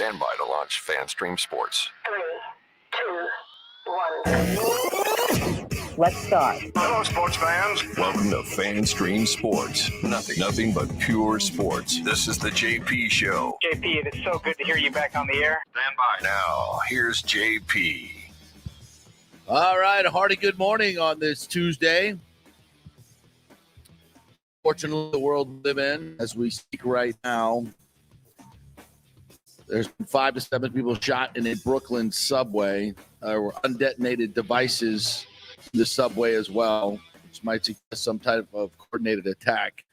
Stand by to launch FanStream Sports. 3, 2, 1. Let's start. Hello, sports fans. Welcome to FanStream Sports. Nothing but pure sports. This is the JP Show. JP, it is so good to hear you back on the air. Stand by. Now, here's JP. All right, a hearty good morning on this Tuesday. Fortunately, the world we live in, as we speak right now, there's been 5 to 7 people shot in a Brooklyn subway. Or undetonated devices in the subway as well, which might suggest some type of coordinated attack.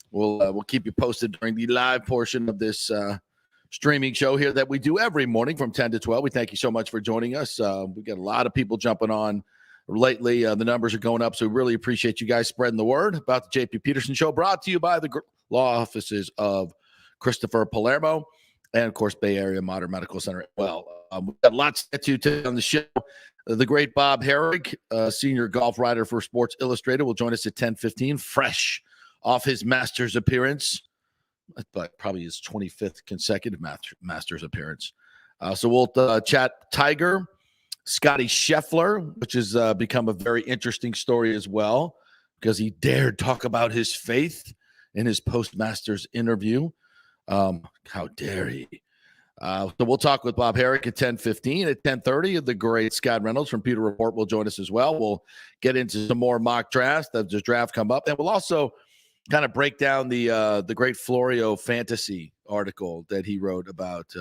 We'll keep you posted during the live portion of this streaming show here that we do every morning from 10 to 12. We thank you so much for joining us. We got a lot of people jumping on lately. The numbers are going up, so we really appreciate you guys spreading the word about the JP Peterson Show, brought to you by the law offices of Christopher Palermo and, of course, Bay Area Modern Medical Center as well. We've got lots to get to today on the show. The great Bob Herrig, senior golf writer for Sports Illustrated, will join us at 10:15, fresh off his Masters appearance, but probably his 25th consecutive Masters appearance. So we'll chat Tiger, Scotty Scheffler, which has become a very interesting story as well, because he dared talk about his faith in his post-Masters interview. How dare he? So we'll talk with Bob Herrick at 10:15. At 10:30, the great Scott Reynolds from Pewter Report will join us as well. We'll get into some more mock drafts. The draft come up, and we'll also kind of break down the great Florio fantasy article that he wrote about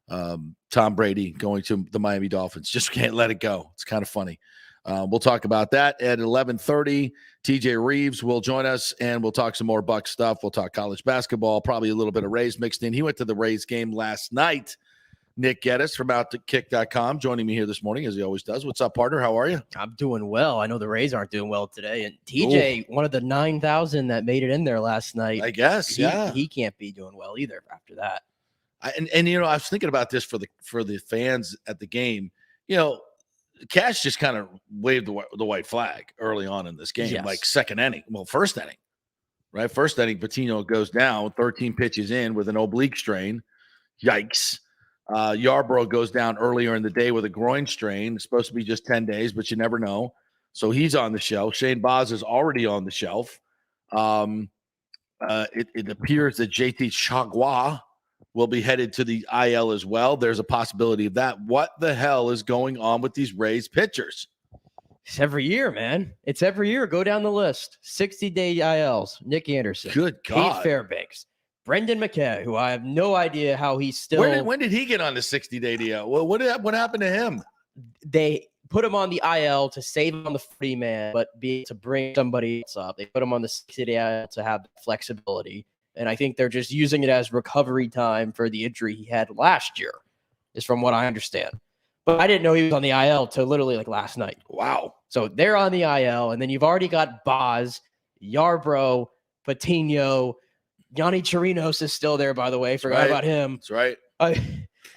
Tom Brady going to the Miami Dolphins. Just can't let it go. It's kind of funny. We'll talk about that at 11:30. TJ Reeves will join us, and we'll talk some more Bucs stuff. We'll talk college basketball, probably a little bit of Rays mixed in. He went to the Rays game last night. Nick Geddes from OutToKick.com joining me here this morning, as he always does. What's up, partner? How are you? I'm doing well. I know the Rays aren't doing well today. And TJ, one of the 9,000 that made it in there last night. I guess, yeah. He can't be doing well either after that. And you know, I was thinking about this for the fans at the game. You know, Cash just kind of waved the white flag early on in this game, like second inning. Well, first inning, right? First inning, Patino goes down 13 pitches in with an oblique strain. Yikes. Yarbrough goes down earlier in the day with a groin strain. It's supposed to be just 10 days, but you never know. So he's on the shelf. Shane Baz is already on the shelf. It appears that JT Chagua will be headed to the IL as well. There's a possibility of that. What the hell is going on with these Rays pitchers? It's every year, man. It's every year. Go down the list. 60-day ILs. Nick Anderson. Good God. Pete Fairbanks. Brendan McKay, who I have no idea how he's still. When did he get on the 60-day DL? Well, what happened to him? They put him on the IL to save him on the 40-man, but be able to bring somebody else up. They put him on the 60-day IL to have flexibility. And I think they're just using it as recovery time for the injury he had last year, is from what I understand. But I didn't know he was on the IL till literally like last night. Wow. So they're on the IL, and then you've already got Baz, Yarbrough, Patino, Yanni Chirinos is still there, by the way. Forgot about him. That's right.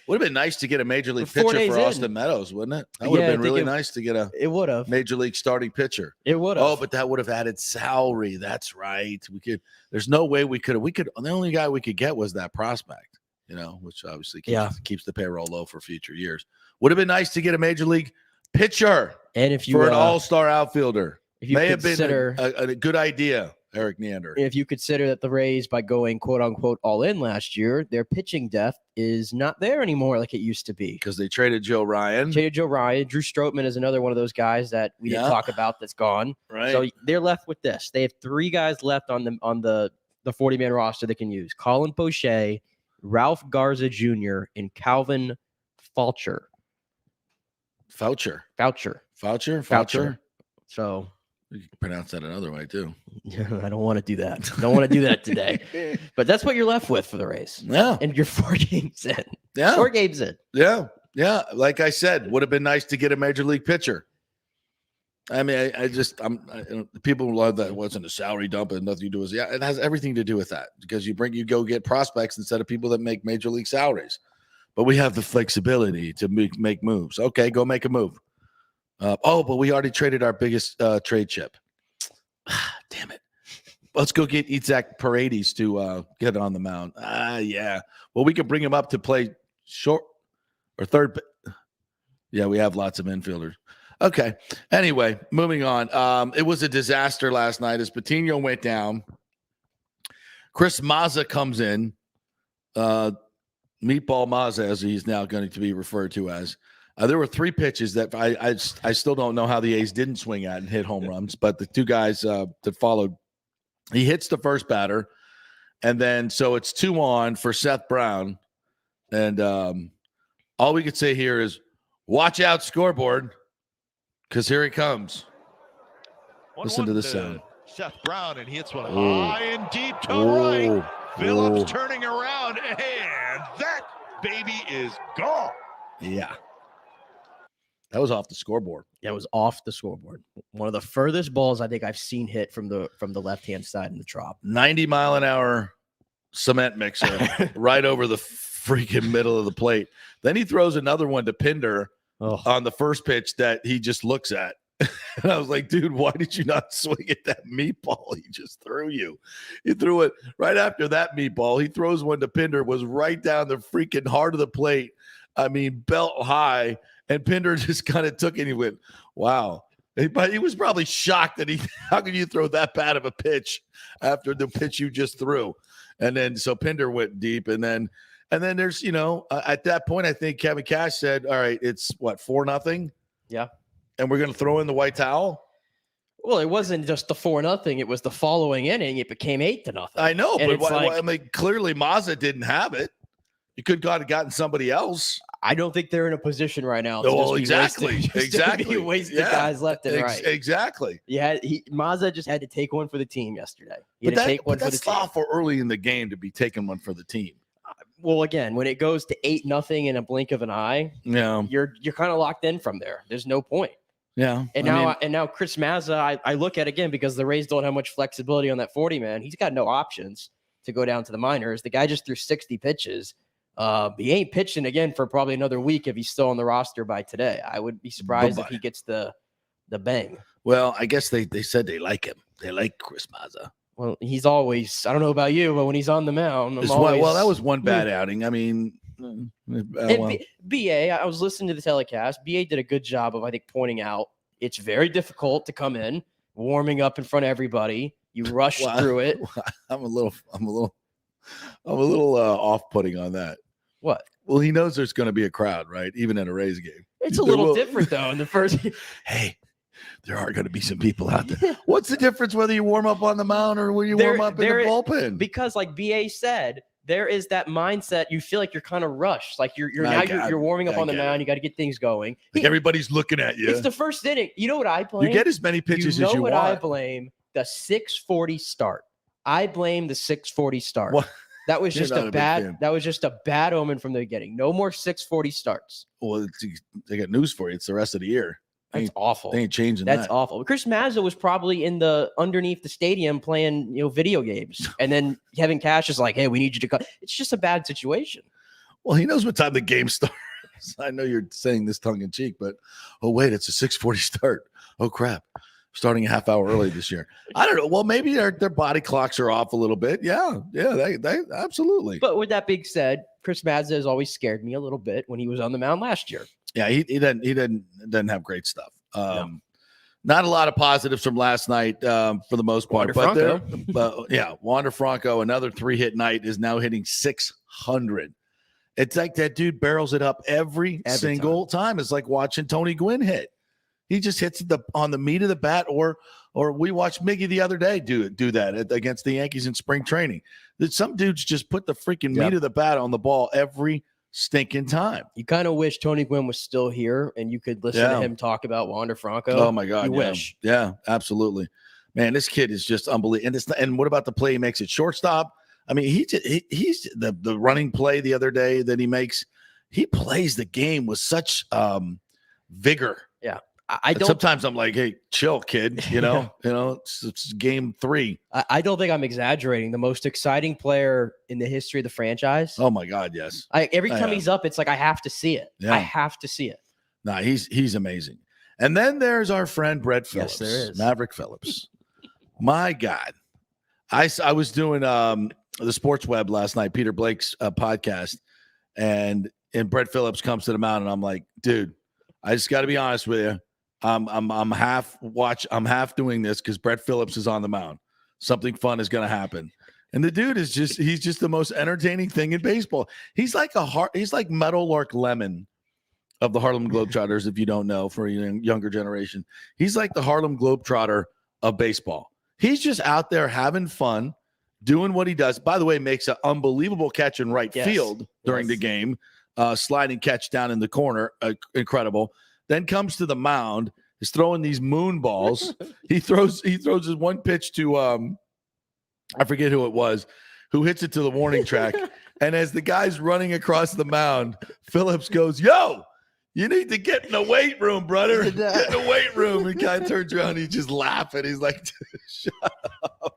Would have been nice to get a major league pitcher for Austin Meadows, wouldn't it? That would have been really nice to get a major league starting pitcher. It would have. Oh, but that would have added salary. That's right. There's no way we could. The only guy we could get was that prospect, which obviously keeps the payroll low for future years. Would have been nice to get a major league pitcher and if you for an all-star outfielder. If you have been a good idea. Eric Neander. If you consider that the Rays, by going quote unquote all in last year, their pitching depth is not there anymore like it used to be. Because they traded Joe Ryan. Drew Strootman is another one of those guys that we didn't talk about that's gone. Right. So they're left with this. They have 3 guys left on the 40-man roster they can use. Colin Poche, Ralph Garza Jr., and Calvin Foucher. Foucher. So you can pronounce that another way, too. I don't want to do that. Don't want to do that today. But that's what you're left with for the Rays. Yeah. And you're 4 games in. Yeah. 4 games in. Yeah. Yeah. Like I said, would have been nice to get a major league pitcher. I mean, people love that it wasn't a salary dump and nothing to do with it. Yeah, it has everything to do with that because you go get prospects instead of people that make major league salaries. But we have the flexibility to make moves. Okay, go make a move. But we already traded our biggest trade chip. Damn it. Let's go get Isaac Paredes to get on the mound. Yeah. Well, we could bring him up to play short or third. Yeah, we have lots of infielders. Okay. Anyway, moving on. It was a disaster last night as Patino went down. Chris Mazza comes in. Meatball Mazza, as he's now going to be referred to as. There were 3 pitches that I still don't know how the A's didn't swing at and hit home runs, but the 2 guys that followed, he hits the first batter, and then so it's 2 on for Seth Brown, and all we could say here is, watch out, scoreboard, because here he comes. Listen to this sound. Seth Brown, and he hits one high and deep to right. Phillips turning around, and that baby is gone. Yeah. That was off the scoreboard. That was off the scoreboard. One of the furthest balls I think I've seen hit from the left-hand side in the Trop. 90-mile-an-hour cement mixer right over the freaking middle of the plate. Then he throws another one to Pinder on the first pitch that he just looks at. And I was like, dude, why did you not swing at that meatball he just threw you? He threw it right after that meatball. He throws one to Pinder, was right down the freaking heart of the plate. I mean, belt high. And Pinder just kind of took it and he went, wow. But he was probably shocked that how could you throw that bad of a pitch after the pitch you just threw? And then so Pinder went deep. And then there's, at that point, I think Kevin Cash said, all right, it's what, 4-0? Yeah. And we're going to throw in the white towel? Well, it wasn't just the 4-0. It was the following inning. It became 8-0. I know, and but I mean, clearly Mazza didn't have it. You could have gotten somebody else. I don't think they're in a position right now. To exactly. Be wasting guys left and right. Exactly. Yeah, Mazza just had to take one for the team yesterday. But that's thoughtful early in the game to be taking one for the team. Well, again, when it goes to 8-0 in a blink of an eye, you're kind of locked in from there. There's no point. Yeah. And now Chris Mazza, I look at again because the Rays don't have much flexibility on that 40-man. He's got no options to go down to the minors. The guy just threw 60 pitches. He ain't pitching again for probably another week if he's still on the roster by today. I would be surprised if he gets the bang. Well, I guess they said they like him. They like Chris Mazza. Well, he's always, I don't know about you, but when he's on the mound, well, that was one bad outing. I mean, BA, I was listening to the telecast. BA did a good job of, I think, pointing out it's very difficult to come in, warming up in front of everybody. You rush through it. I'm a little off-putting on that. What? Well, he knows there's going to be a crowd, right? Even in a Rays game. It's a little different, though, in the first. Hey, there are going to be some people out there. What's the difference whether you warm up on the mound or when you warm up in the bullpen? Because, like BA said, there is that mindset. You feel like you're kind of rushed. Like you're warming up on the mound. You got to get things going. Like everybody's looking at you. It's the first inning. You know what I blame? You get as many pitches as you want. You know what I blame? The 6:40 start. I blame the 6:40 start. What? That was just a bad omen from the beginning. No more 6:40 starts. Well, they got news for you. It's the rest of the year. That's awful. They ain't changing that. That's awful. Chris Mazza was probably underneath the stadium playing, video games. And then Kevin Cash is like, hey, we need you to come. It's just a bad situation. Well, he knows what time the game starts. I know you're saying this tongue in cheek, but oh wait, it's a 6:40 start. Oh crap. Starting a half hour early this year. I don't know. Well, maybe their body clocks are off a little bit. Yeah, they absolutely. But with that being said, Chris Mazza has always scared me a little bit when he was on the mound last year. Yeah, he doesn't have great stuff. No. Not a lot of positives from last night for the most part. Wander Franco, another 3-hit night, is now hitting 600. It's like that dude barrels it up every single time. It's like watching Tony Gwynn hit. He just hits on the meat of the bat, or we watched Miggy the other day do that against the Yankees in spring training. Some dudes just put the freaking meat of the bat on the ball every stinking time. You kind of wish Tony Gwynn was still here and you could listen to him talk about Wander Franco. Oh my God, you wish. Yeah, absolutely. Man, this kid is just unbelievable. And what about the play he makes at shortstop? I mean, he's the running play the other day that he makes. He plays the game with such vigor. Yeah. Sometimes I'm like, hey, chill, kid. It's game 3. I don't think I'm exaggerating. The most exciting player in the history of the franchise. Oh my God, yes. Every time he's up, it's like I have to see it. Yeah. I have to see it. Nah, he's amazing. And then there's our friend Brett Phillips. Yes, there is. Maverick Phillips. My God, I was doing the Sports Web last night, Peter Blake's podcast, And Brett Phillips comes to the mound, and I'm like, dude, I just got to be honest with you. I'm half doing this because Brett Phillips is on the mound. Something fun is going to happen. And the dude is he's just the most entertaining thing in baseball. He's like Meadowlark Lemon of the Harlem Globetrotters, if you don't know, for a younger generation. He's like the Harlem Globetrotter of baseball. He's just out there having fun, doing what he does. By the way, makes an unbelievable catch in right field during the game. Sliding catch down in the corner. Incredible. Then comes to the mound, is throwing these moon balls. He throws his one pitch to I forget who it was, who hits it to the warning track. And as the guy's running across the mound, Phillips goes, "Yo, you need to get in the weight room, brother. Get in the weight room." And guy turns around, he's just laughing. He's like, "Shut up."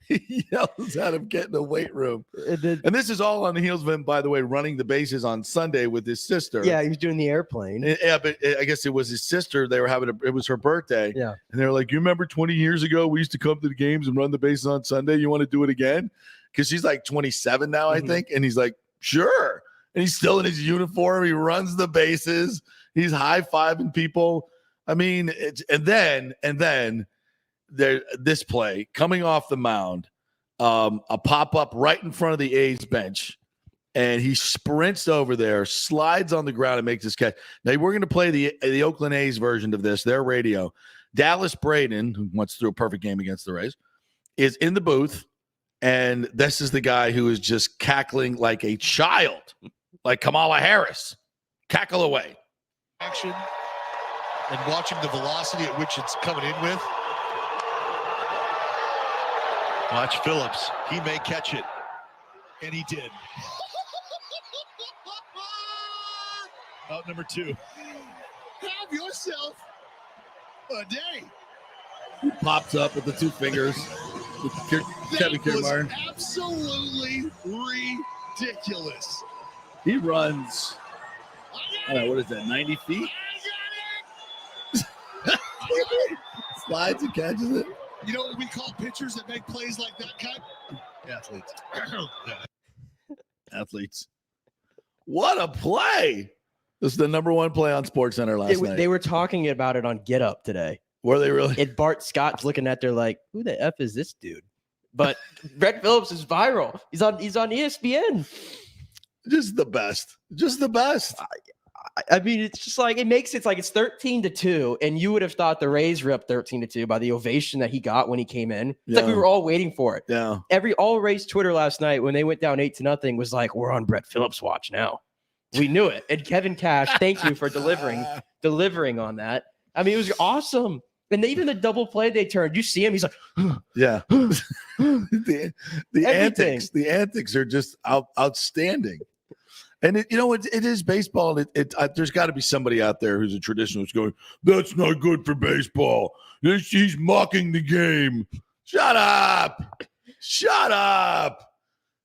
He yells at him, "Get in the weight room." And this is all on the heels of him, by the way, running the bases on Sunday with his sister. Yeah, he was doing the airplane. Yeah, but I guess it was his sister. They were it was her birthday. Yeah. And they were like, "You remember 20 years ago, we used to come to the games and run the bases on Sunday. You want to do it again?" Because she's like 27 now, I think. And he's like, "Sure." And he's still in his uniform. He runs the bases. He's high-fiving people. I mean, and then this play coming off the mound, a pop-up right in front of the A's bench, and he sprints over there, slides on the ground, and makes this catch. Now, we're going to play the Oakland A's version of this, their radio. Dallas Braden, who once threw a perfect game against the Rays, is in the booth, and this is the guy who is just cackling like a child, like Kamala Harris. Cackle away. Action and watching the velocity at which it's coming in with. Watch Phillips. He may catch it. And he did. Out number 2. Have yourself a day. He pops up with the 2 fingers. Kevin Kiermaier. That was absolutely ridiculous. He runs, I don't know, what is that, 90 feet? Slides and catches it. You know what we call pitchers that make plays like that, Cut? Athletes. Athletes. What a play. This is the number 1 play on SportsCenter last night. They were talking about it on Get Up today. Were they really? And Bart Scott's looking at there like, who the F is this dude? But Brett Phillips is viral. He's on ESPN. Just the best. Just the best. I mean, it's just like it's like it's 13-2, and you would have thought the Rays were up 13-2 by the ovation that he got when he came in. It's like we were all waiting for it. Yeah. All Rays Twitter last night when they went down 8-0 was like, we're on Brett Phillips' watch now. We knew it. And Kevin Cash, thank you for delivering on that. I mean, it was awesome. And even the double play they turned, you see him, he's like, yeah. the antics are just outstanding. And it is baseball. There's got to be somebody out there who's a traditionalist going, "That's not good for baseball. He's mocking the game." Shut up.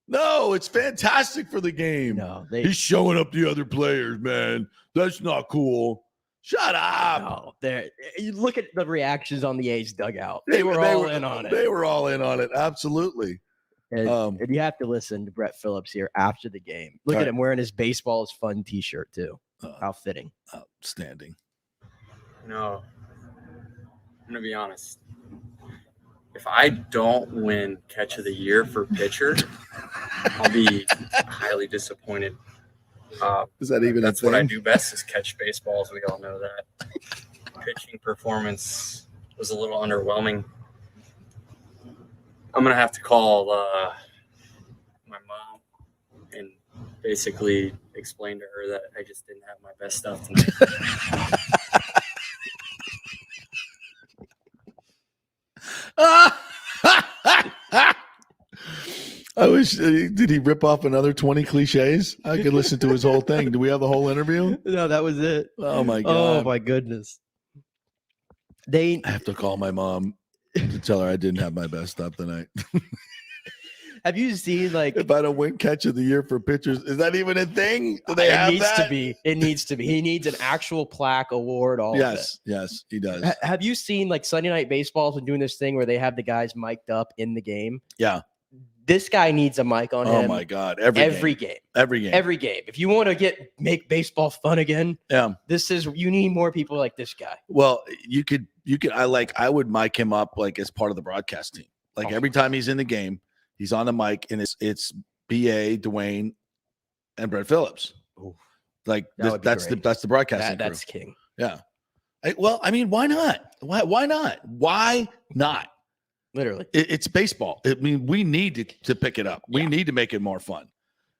No, it's fantastic for the game. No, he's showing up the other players, man. That's not cool. Shut up. No, you look at the reactions on the A's dugout. They were all in on it. They were all in on it. Absolutely. And you have to listen to Brett Phillips here after the game. Look at him wearing his baseball is fun T-shirt too. How fitting. Outstanding. No, I'm gonna be honest. If I don't win Catch of the Year for pitcher, I'll be highly disappointed. Is that even that's what I do best is catch baseballs. We all know that. Pitching performance was a little underwhelming. I'm going to have to call my mom and basically explain to her that I just didn't have my best stuff tonight. I wish, did he rip off another 20 cliches? I could listen to his whole thing. Do we have the whole interview? No, that was it. Oh, my God. Oh, my goodness. I have to call my mom to tell her I didn't have my best stuff tonight. Have you seen, like, if I don't win Catch of the Year for pitchers, is that even a thing? Do they have that? It needs to be. He needs an actual plaque, award, all of it. Yes, he does. Have you seen, like, Sunday Night Baseball's been doing this thing where they have the guys mic'd up in the game? Yeah. This guy needs a mic on him. Oh my God! Every game. If you want to make baseball fun again, you need more people like this guy. Well, you could. I would mic him up like as part of the broadcast team. Like every time he's in the game, he's on the mic, and it's BA, Dwayne, and Brett Phillips. Ooh, like that's the broadcasting. That's king. Yeah. Why not? Why not? Why not? Literally, it's baseball. I mean, we need to pick it up. We need to make it more fun.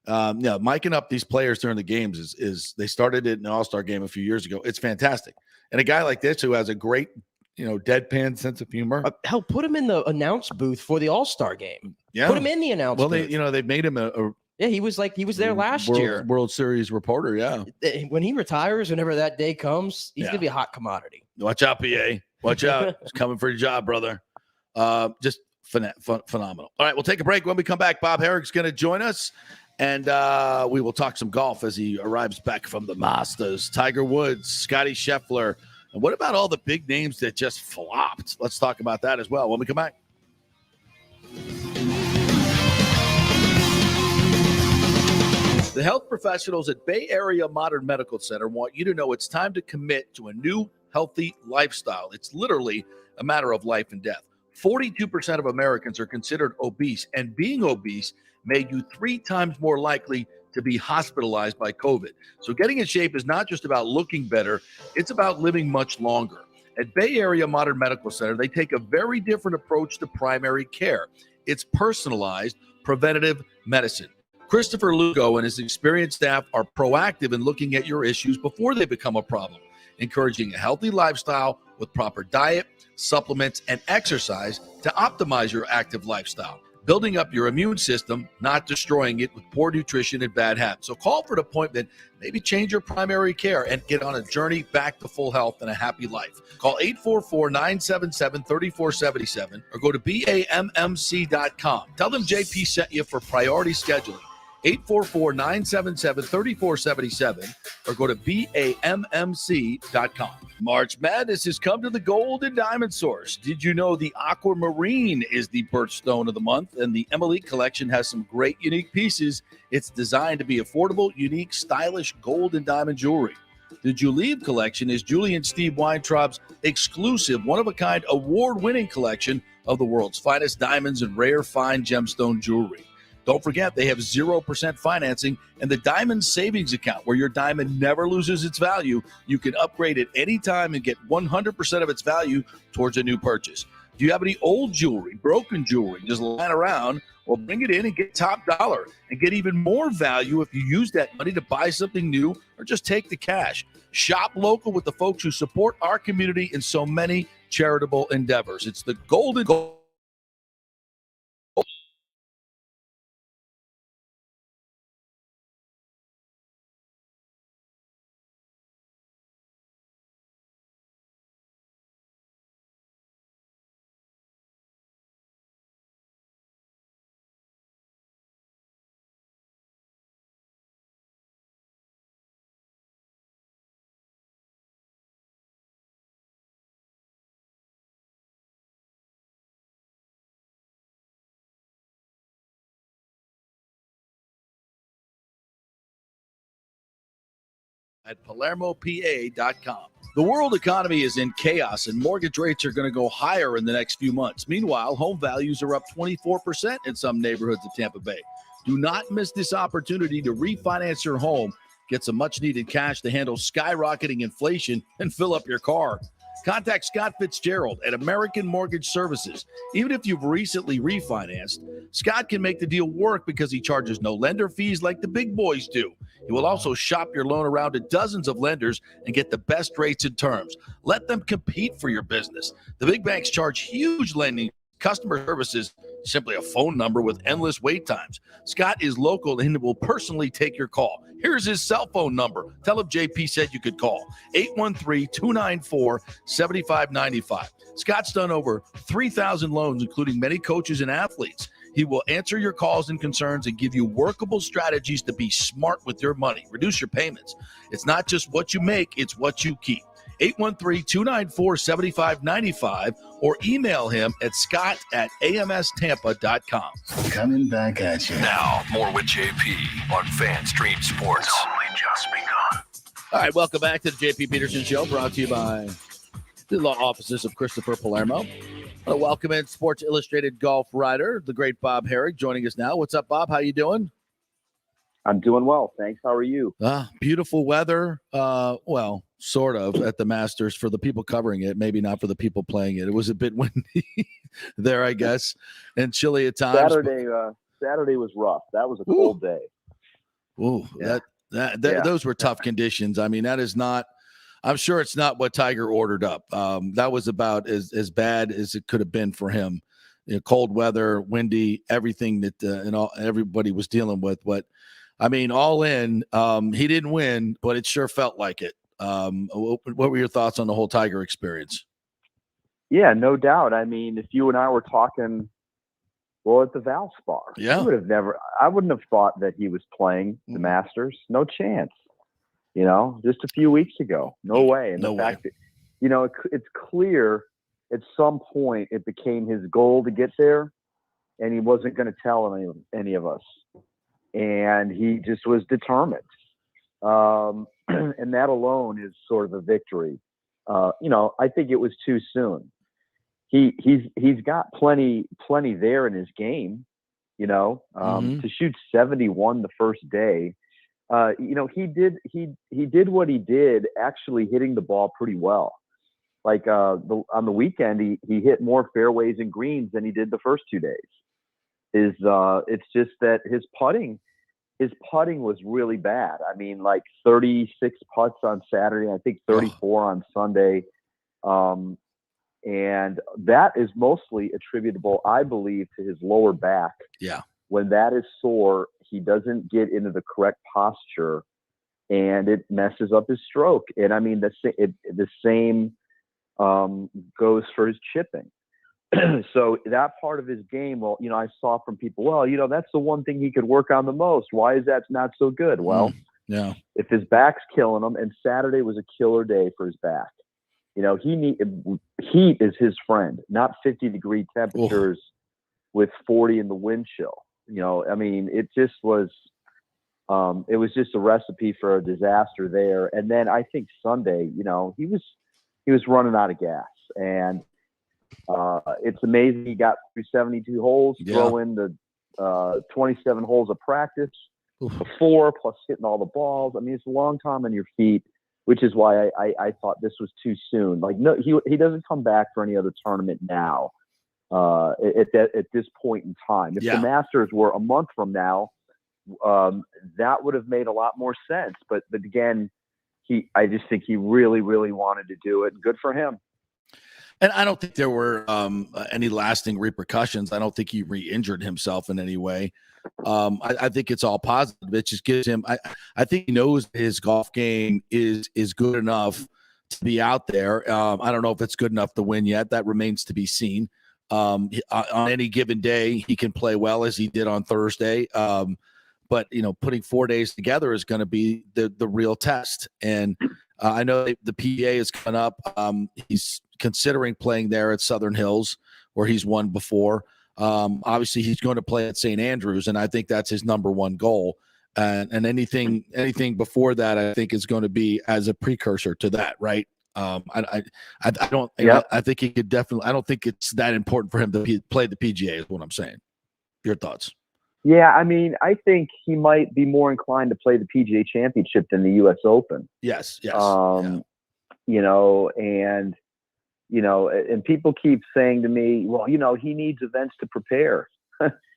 Miking up these players during the games is they started it in an All-Star game a few years ago. It's fantastic. And a guy like this who has a great, deadpan sense of humor. Hell, put him in the announce booth for the All-Star game. Yeah, put him in the announce booth. Well, they made him he was there last year. World Series reporter. Yeah. When he retires, whenever that day comes, he's gonna be a hot commodity. Watch out, PA. Watch out. He's coming for your job, brother. Just phenomenal. All right, we'll take a break. When we come back, Bob Herrick's going to join us, and we will talk some golf as he arrives back from the Masters. Tiger Woods, Scotty Scheffler, and what about all the big names that just flopped? Let's talk about that as well when we come back. The health professionals at Bay Area Modern Medical Center want you to know it's time to commit to a new healthy lifestyle. It's literally a matter of life and death. 42% of Americans are considered obese, and being obese made you 3 times more likely to be hospitalized by COVID. So getting in shape is not just about looking better, it's about living much longer. At Bay Area Modern Medical Center, they take a very different approach to primary care. It's personalized preventative medicine. Christopher Lugo and his experienced staff are proactive in looking at your issues before they become a problem, encouraging a healthy lifestyle with proper diet, supplements, and exercise to optimize your active lifestyle, building up your immune system, not destroying it with poor nutrition and bad habits. So call for an appointment, maybe change your primary care, and get on a journey back to full health and a happy life. Call 844-977-3477 or go to BAMMC.com. Tell them JP sent you for priority scheduling. 844-977-3477 or go to BAMMC.com. March Madness has come to the Gold and Diamond Source. Did you know the Aquamarine is the birthstone of the month, and the Emily collection has some great unique pieces. It's designed to be affordable, unique, stylish gold and diamond jewelry. The Julieve collection is Julie and Steve Weintraub's exclusive, one-of-a-kind, award-winning collection of the world's finest diamonds and rare fine gemstone jewelry. Don't forget, they have 0% financing and the Diamond Savings Account, where your diamond never loses its value. You can upgrade at any time and get 100% of its value towards a new purchase. Do you have any old jewelry, broken jewelry, just lying around? Well, bring it in and get top dollar and get even more value if you use that money to buy something new or just take the cash. Shop local with the folks who support our community in so many charitable endeavors. It's the Golden Gold. At PalermoPA.com. The world economy is in chaos, and mortgage rates are going to go higher in the next few months. Meanwhile, home values are up 24% in some neighborhoods of Tampa Bay. Do not miss this opportunity to refinance your home, get some much-needed cash to handle skyrocketing inflation, and fill up your car. Contact Scott Fitzgerald at American Mortgage Services. Even if you've recently refinanced, Scott can make the deal work because he charges no lender fees like the big boys do. He will also shop your loan around to dozens of lenders and get the best rates and terms. Let them compete for your business. The big banks charge huge lending. Customer service is simply a phone number with endless wait times. Scott is local and will personally take your call. Here's his cell phone number. Tell him JP said you could call. 813-294-7595. Scott's done over 3,000 loans, including many coaches and athletes. He will answer your calls and concerns and give you workable strategies to be smart with your money. Reduce your payments. It's not just what you make, it's what you keep. 813-294-7595, or email him at scott@amstampa.com. Coming back at you. Now, more with JP on Fan Stream Sports. It's only just begun. All right, welcome back to the JP Peterson Show, brought to you by the law offices of Christopher Palermo. Welcome in Sports Illustrated golf writer, the great Bob Herrick, joining us now. What's up, Bob? How you doing? I'm doing well, thanks. How are you? Beautiful weather. Well, sort of at the Masters for the people covering it, maybe not for the people playing it. It was a bit windy there, I guess, and chilly at times. Saturday was rough. That was a cold day. Ooh, yeah. Those were tough conditions. I mean, that is not. I'm sure it's not what Tiger ordered up. That was about as bad as it could have been for him. Cold weather, windy, everything that everybody was dealing with. But I mean, all in, he didn't win, but it sure felt like it. What were your thoughts on the whole Tiger experience? Yeah, no doubt. I mean, if you and I were talking, at the Valspar, yeah, I wouldn't have thought that he was playing the Masters. No chance. Just a few weeks ago, no way. And the fact that, it's clear at some point it became his goal to get there, and he wasn't going to tell any of us. And he just was determined. And that alone is sort of a victory. I think it was too soon. He's got plenty there in his game, to shoot 71 the first day. He did what he did, actually hitting the ball pretty well. Like on the weekend, he hit more fairways and greens than he did the first 2 days. It's just that his putting was really bad. I mean, like 36 putts on Saturday, I think 34 on Sunday. And that is mostly attributable, I believe, to his lower back. Yeah. When that is sore, he doesn't get into the correct posture, and it messes up his stroke. And I mean, the same goes for his chipping. So that part of his game, I saw from people, that's the one thing he could work on the most. Why is that not so good? Well, yeah, if his back's killing him, and Saturday was a killer day for his back. Heat is his friend, not 50-degree temperatures with 40 in the wind chill. I mean, it was just a recipe for a disaster there. And then I think Sunday, he was running out of gas, and it's amazing he got through 72 holes, throw in the 27 holes of practice before, plus hitting all the balls. I mean, it's a long time on your feet, which is why I thought this was too soon. Like, no, he doesn't come back for any other tournament now. At this point in time, if the Masters were a month from now, that would have made a lot more sense. But again, I just think he really, really wanted to do it. Good for him. And I don't think there were any lasting repercussions. I don't think he re-injured himself in any way. I think it's all positive. It just gives him. I think he knows his golf game is good enough to be out there. I don't know if it's good enough to win yet. That remains to be seen. On any given day, he can play well as he did on Thursday. But putting 4 days together is going to be the real test. And I know the PGA is coming up. He's considering playing there at Southern Hills, where he's won before. Obviously, he's going to play at St. Andrews, and I think that's his number one goal. And anything before that, I think, is going to be as a precursor to that, right? I don't. I think he could definitely. I don't think it's that important for him to play the PGA. Is what I'm saying. Your thoughts? Yeah, I mean, I think he might be more inclined to play the PGA Championship than the U.S. Open. Yes. And people keep saying to me, well, he needs events to prepare.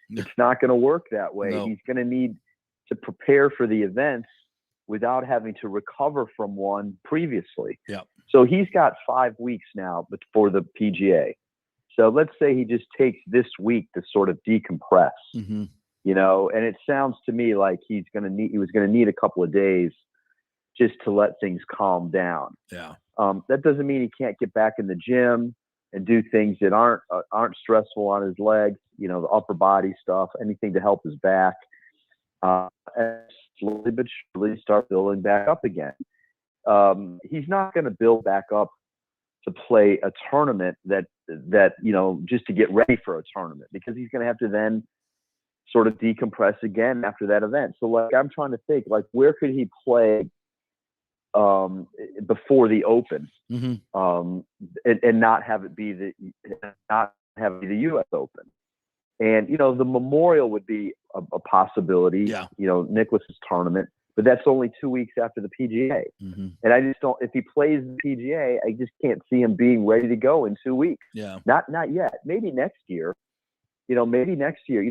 It's not going to work that way. No. He's going to need to prepare for the events without having to recover from one previously. Yeah. So he's got 5 weeks now for the PGA. So let's say he just takes this week to sort of decompress. Mm-hmm. And it sounds to me like he was going to need a couple of days just to let things calm down. Yeah. That doesn't mean he can't get back in the gym and do things that aren't stressful on his legs, the upper body stuff, anything to help his back. And slowly but surely start building back up again. he's not going to build back up to play a tournament that just to get ready for a tournament, because he's going to have to then sort of decompress again after that event. So like, I'm trying to think, like, where could he play before the Open, and not have it be the U.S. Open. And the Memorial would be a possibility. Yeah. Nicklaus's tournament, but that's only 2 weeks after the PGA. And I just don't. If he plays the PGA, I just can't see him being ready to go in 2 weeks. Yeah. Not yet. Maybe next year. Maybe next year.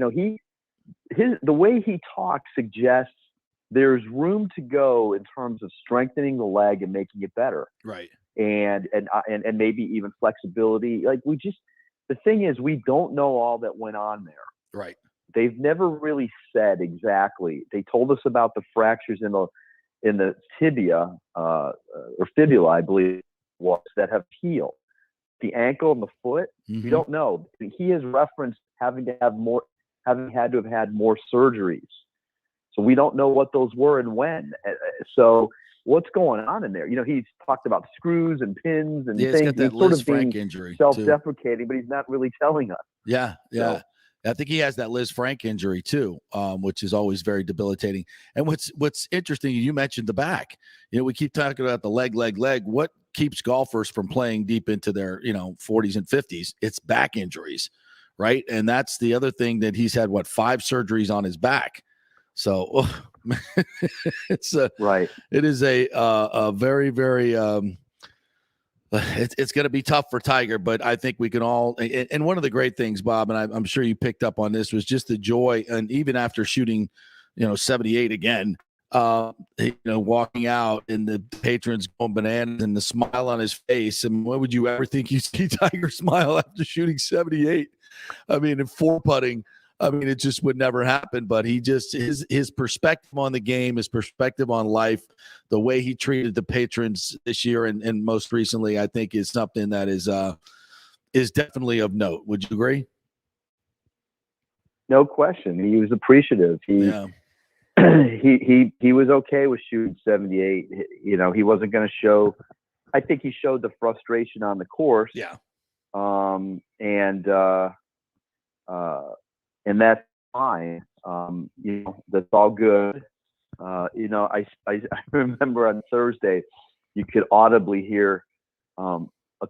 The way he talks suggests there's room to go in terms of strengthening the leg and making it better. Right. And maybe even flexibility. Like, the thing is, we don't know all that went on there. Right. They've never really said exactly. They told us about the fractures in the tibia or fibula, I believe, that have healed. The ankle and the foot, we don't know. He has referenced having had to have had more surgeries. So we don't know what those were and when. So what's going on in there? He's talked about screws and pins and things. He's got that sort Liz of being Frank injury, self-deprecating, but he's not really telling us. Yeah. So, I think he has that Liz Frank injury too, which is always very debilitating. And what's interesting, you mentioned the back. We keep talking about the leg. What keeps golfers from playing deep into their 40s and 50s? It's back injuries, right? And that's the other thing, that he's had 5 surgeries on his back. So it's right. It is a very, very it's going to be tough for Tiger, but I think we can all. And one of the great things, Bob, and I'm sure you picked up on this, was just the joy. And even after shooting, 78 again, walking out and the patrons going bananas and the smile on his face. And when would you ever think you see Tiger smile after shooting 78? I mean, in 4-putting. It just would never happen, but he just, his perspective on the game, his perspective on life, the way he treated the patrons this year and most recently, I think, is something that is definitely of note. Would you agree? No question. He was appreciative. He was okay with shooting 78. He wasn't going to show. I think he showed the frustration on the course. Yeah. And that's fine. That's all good. I remember on Thursday, you could audibly hear a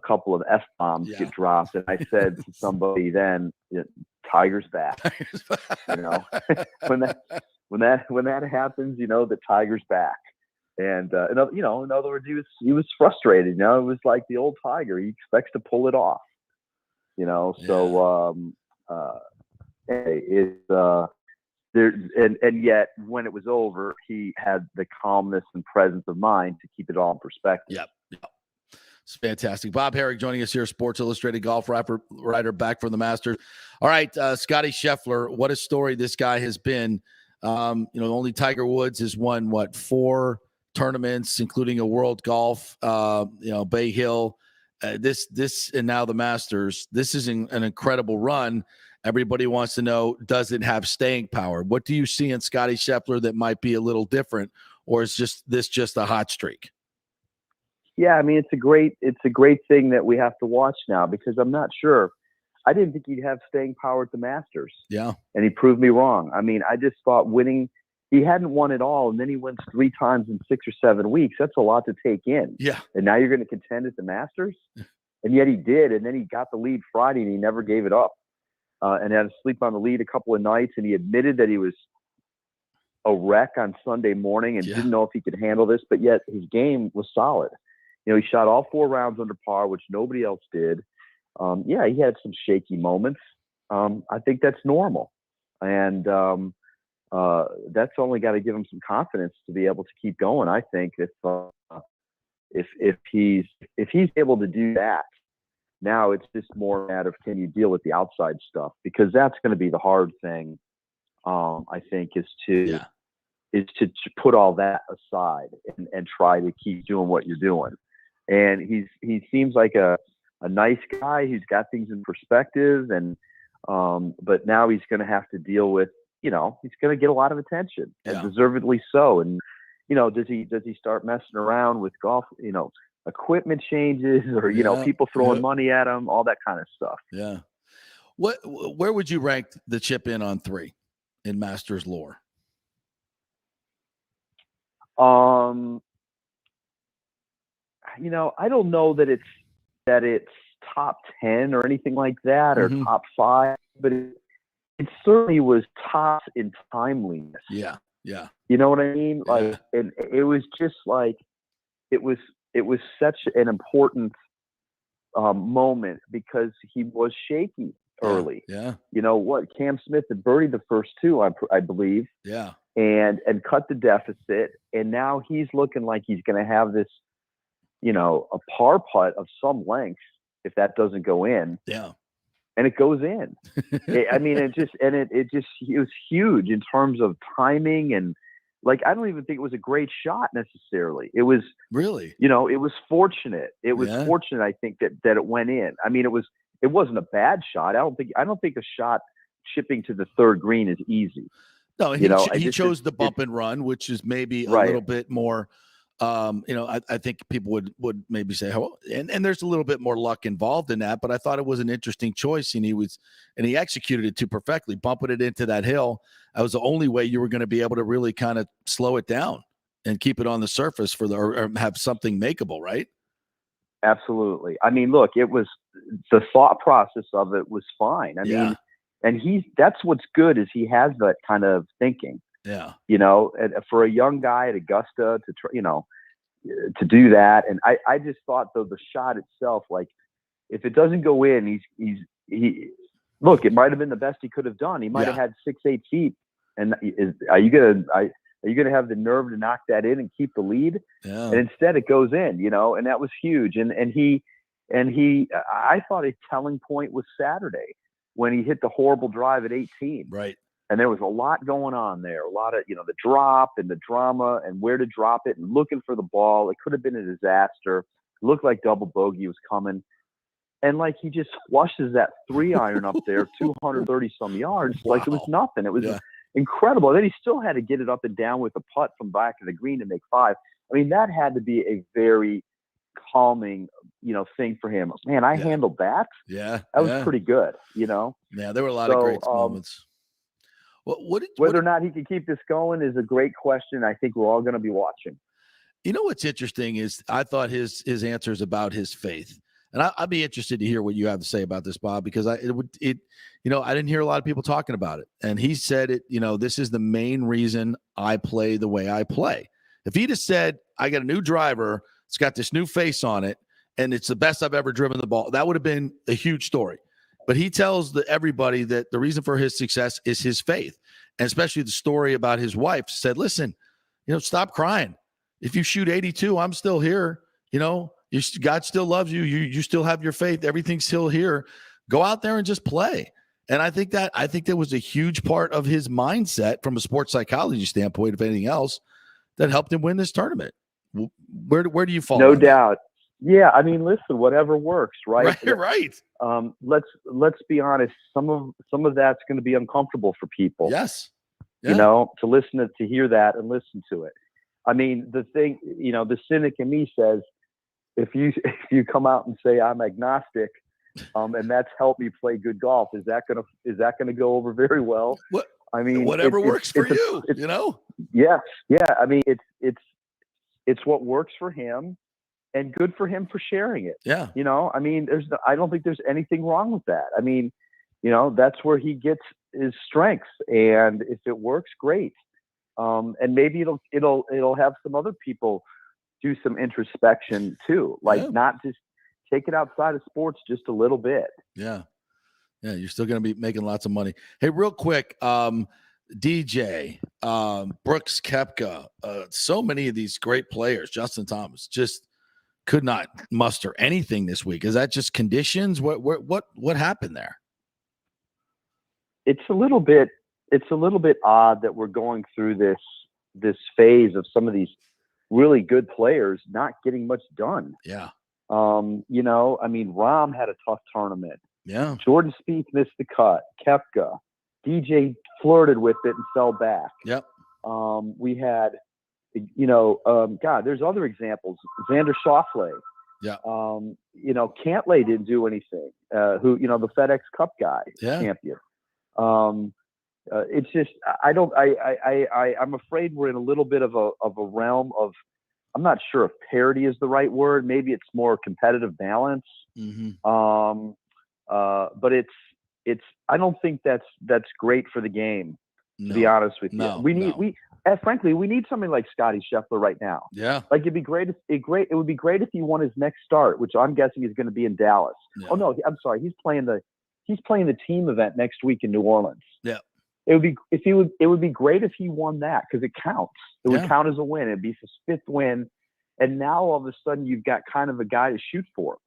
couple of F-bombs get dropped. And I said to somebody then, Tiger's back. When that happens, that Tiger's back. And, in other words, he was frustrated. It was like the old Tiger. He expects to pull it off, and yet when it was over, he had the calmness and presence of mind to keep it all in perspective. Yep. It's fantastic. Bob Herrick joining us here, Sports Illustrated golf writer back from the Masters. All right, Scotty Scheffler, what a story this guy has been. Only Tiger Woods has won 4 tournaments, including a World Golf, Bay Hill, this and now the Masters. This is an incredible run. Everybody wants to know, does it have staying power? What do you see in Scotty Scheffler that might be a little different, or is this just a hot streak? Yeah, it's a great thing that we have to watch now, because I'm not sure. I didn't think he'd have staying power at the Masters. Yeah. And he proved me wrong. I just thought winning, he hadn't won it all, and then he wins 3 times in 6 or 7 weeks. That's a lot to take in. Yeah. And now you're going to contend at the Masters? And yet he did, and then he got the lead Friday, and he never gave it up. And had to sleep on the lead a couple of nights, and he admitted that he was a wreck on Sunday morning and didn't know if he could handle this, but yet his game was solid. He shot all 4 rounds under par, which nobody else did. He had some shaky moments. I think that's normal. And that's only got to give him some confidence to be able to keep going. I think if he's able to do that, now it's just more a matter of, can you deal with the outside stuff? Because that's going to be the hard thing. I think is to put all that aside and try to keep doing what you're doing. And he seems like a nice guy. He's got things in perspective, and but now he's going to have to deal with, he's going to get a lot of attention, and deservedly so. And does he start messing around with golf, equipment changes or, people throwing money at him, all that kind of stuff. Yeah. Where would you rank the chip in on 3 in Masters lore? I don't know that it's top 10 or anything like that, or top 5, but it certainly was top in timeliness. Yeah. Yeah. You know what I mean? Yeah. Like, and it was just like, it was such an important moment because he was shaky early. Yeah. Cam Smith had birdied the first 2, I believe. Yeah. And cut the deficit. And now he's looking like he's going to have this, a par putt of some length if that doesn't go in. Yeah. And it goes in. It was huge in terms of timing, and like, I don't even think it was a great shot necessarily. It was really, it was fortunate. It was fortunate, I think, that it went in. I mean, it wasn't a bad shot. I don't think a shot chipping to the 3rd green is easy. No, he chose the bump and run, which is maybe a little bit more. I think people would maybe say, and there's a little bit more luck involved in that, but I thought it was an interesting choice, and he executed it too perfectly, bumping it into that hill. That was the only way you were going to be able to really kind of slow it down and keep it on the surface or have something makeable, right? Absolutely. I mean, look, it was the thought process of it was fine. I mean, and that's what's good is he has that kind of thinking. Yeah. And for a young guy at Augusta to do that. And I just thought, though, the shot itself, like, if it doesn't go in, look, it might have been the best he could have done. He might have had 6-8 feet. And are you gonna have the nerve to knock that in and keep the lead? Yeah. And instead it goes in, and that was huge. And I thought a telling point was Saturday when he hit the horrible drive at 18. Right. And there was a lot going on there, a lot of, the drop and the drama and where to drop it and looking for the ball. It could have been a disaster. It looked like double bogey was coming. And like, he just flushes that 3-iron up there, 230 some yards, like it was nothing. It was incredible. And then he still had to get it up and down with a putt from back of the green to make 5. I mean, that had to be a very calming, thing for him. Man, I handled that. Yeah. That was pretty good, Yeah, there were a lot of great moments. Whether or not he can keep this going is a great question. I think we're all going to be watching. You know what's interesting is I thought his answers about his faith, and I'd be interested to hear what you have to say about this, Bob, because I didn't hear a lot of people talking about it, and he said it. This is the main reason I play the way I play. If he'd have said, I got a new driver, it's got this new face on it, and it's the best I've ever driven the ball, that would have been a huge story. But he tells everybody that the reason for his success is his faith, and especially the story about his wife said, listen, stop crying. If you shoot 82, I'm still here. God still loves you. You still have your faith. Everything's still here. Go out there and just play. And I think that was a huge part of his mindset from a sports psychology standpoint, if anything else, that helped him win this tournament. Where do you fall? No doubt. Yeah, I mean, listen, whatever works, right? Right. Let's be honest. Some of that's going to be uncomfortable for people. Yes. Yeah. To listen to hear that and listen to it. I mean, the thing, the cynic in me says, if you come out and say I'm agnostic, and that's helped me play good golf, is that gonna go over very well? What? I mean, whatever works for you. Yes. Yeah. I mean, it's what works for him. And good for him for sharing it. Yeah. I mean, I don't think there's anything wrong with that. I mean, that's where he gets his strengths, and if it works, great. And maybe it'll have some other people do some introspection too, like not just take it outside of sports just a little bit. Yeah. Yeah. You're still going to be making lots of money. Hey, real quick, DJ, Brooks Koepka, so many of these great players, Justin Thomas, just could not muster anything this week. Is that just conditions? What happened there? It's a little bit odd that we're going through this phase of some of these really good players not getting much done. Yeah. I mean, Rahm had a tough tournament. Yeah. Jordan Spieth missed the cut. Koepka, DJ flirted with it and fell back. Yep. We had God, there's other examples. Xander Schauffele. Yeah. Cantlay didn't do anything. The FedEx Cup guy, champion. It's just I'm afraid we're in a little bit of a realm of, I'm not sure if parity is the right word. Maybe it's more competitive balance. Mm-hmm. But it's I don't think that's great for the game. To be honest with you, frankly, we need somebody like Scotty Scheffler right now. Yeah. Like it would be great if he won his next start, which I'm guessing is going to be in Dallas. Yeah. Oh no, I'm sorry. He's playing the team event next week in New Orleans. Yeah. It would be great if he won that, because it counts. It would count as a win. It'd be his 5th win. And now all of a sudden you've got kind of a guy to shoot for.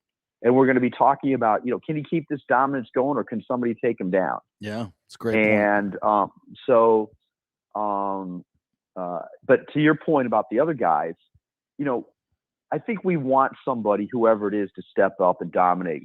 And we're going to be talking about, can he keep this dominance going, or can somebody take him down? Yeah, it's great. And but to your point about the other guys, I think we want somebody, whoever it is, to step up and dominate.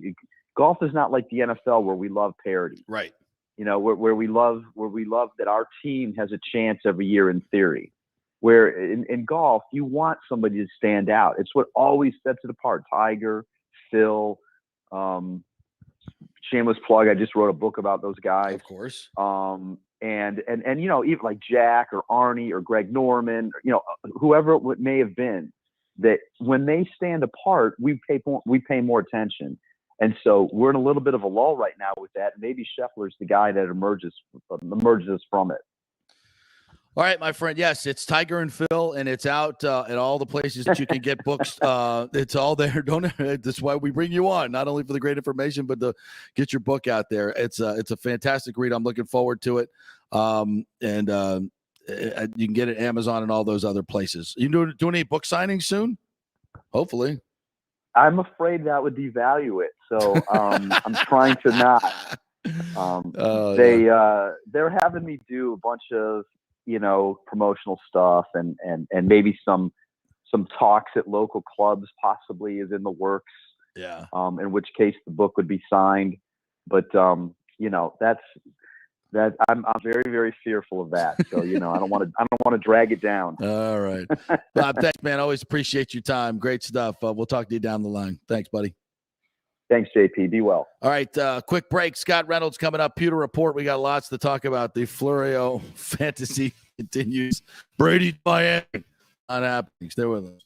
Golf is not like the NFL where we love parity. Right. Where we love that our team has a chance every year in theory. Where in golf, you want somebody to stand out. It's what always sets it apart. Tiger, Phil, shameless plug, I just wrote a book about those guys. Of course. And even like Jack or Arnie or Greg Norman, whoever it may have been, that when they stand apart, we pay more attention. And so we're in a little bit of a lull right now with that. Maybe Scheffler's the guy that emerges from it. All right, my friend. Yes, it's Tiger and Phil, and it's out at all the places that you can get books. It's all there. That's why we bring you on, not only for the great information, but to get your book out there. It's a fantastic read. I'm looking forward to it. And you can get it at Amazon and all those other places. You doing any book signings soon? Hopefully. I'm afraid that would devalue it, so I'm trying to not. They're having me do a bunch of promotional stuff and maybe some talks at local clubs possibly is in the works. Yeah. In which case the book would be signed, but I'm very, very fearful of that. So I don't want to drag it down. All right, Bob. Thanks, man. Always appreciate your time. Great stuff. We'll talk to you down the line. Thanks, buddy. Thanks, JP. Be well. All right, quick break. Scott Reynolds coming up. Pewter Report. We got lots to talk about. The Florio fantasy continues. Brady Miami. Not happening. Stay with us.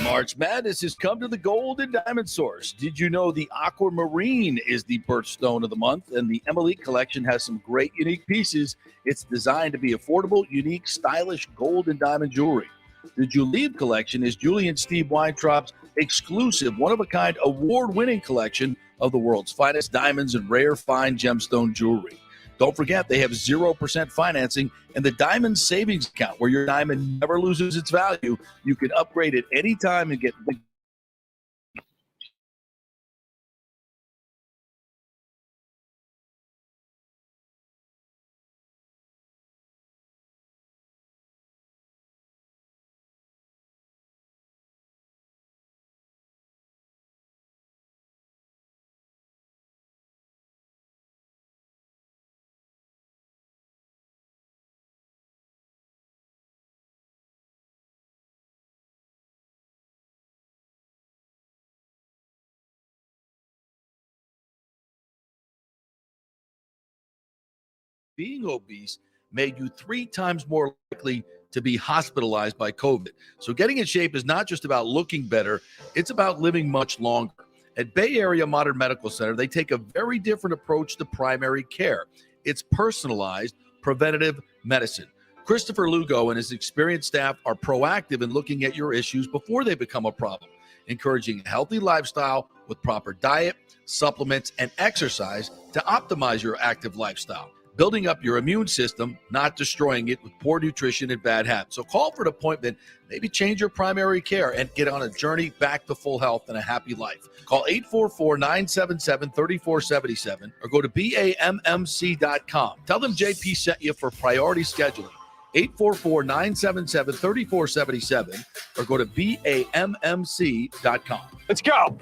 March Madness has come to the Gold and Diamond Source. Did you know the Aquamarine is the birthstone of the month? And the Emily collection has some great unique pieces. It's designed to be affordable, unique, stylish gold and diamond jewelry. The Juliet collection is Julie and Steve Weintraub's exclusive, one-of-a-kind, award-winning collection of the world's finest diamonds and rare fine gemstone jewelry. Don't forget, they have 0% financing and the Diamond Savings Account, where your diamond never loses its value. You can upgrade at any time and get big. Being obese made you 3 times more likely to be hospitalized by COVID. So getting in shape is not just about looking better, it's about living much longer. At Bay Area Modern Medical Center, they take a very different approach to primary care. It's personalized, preventative medicine. Christopher Lugo and his experienced staff are proactive in looking at your issues before they become a problem, encouraging a healthy lifestyle with proper diet, supplements, and exercise to optimize your active lifestyle. Building up your immune system, not destroying it with poor nutrition and bad habits. So call for an appointment, maybe change your primary care and get on a journey back to full health and a happy life. Call 844-977-3477 or go to BAMMC.com. Tell them JP sent you for priority scheduling. 844-977-3477 or go to BAMMC.com. Let's go.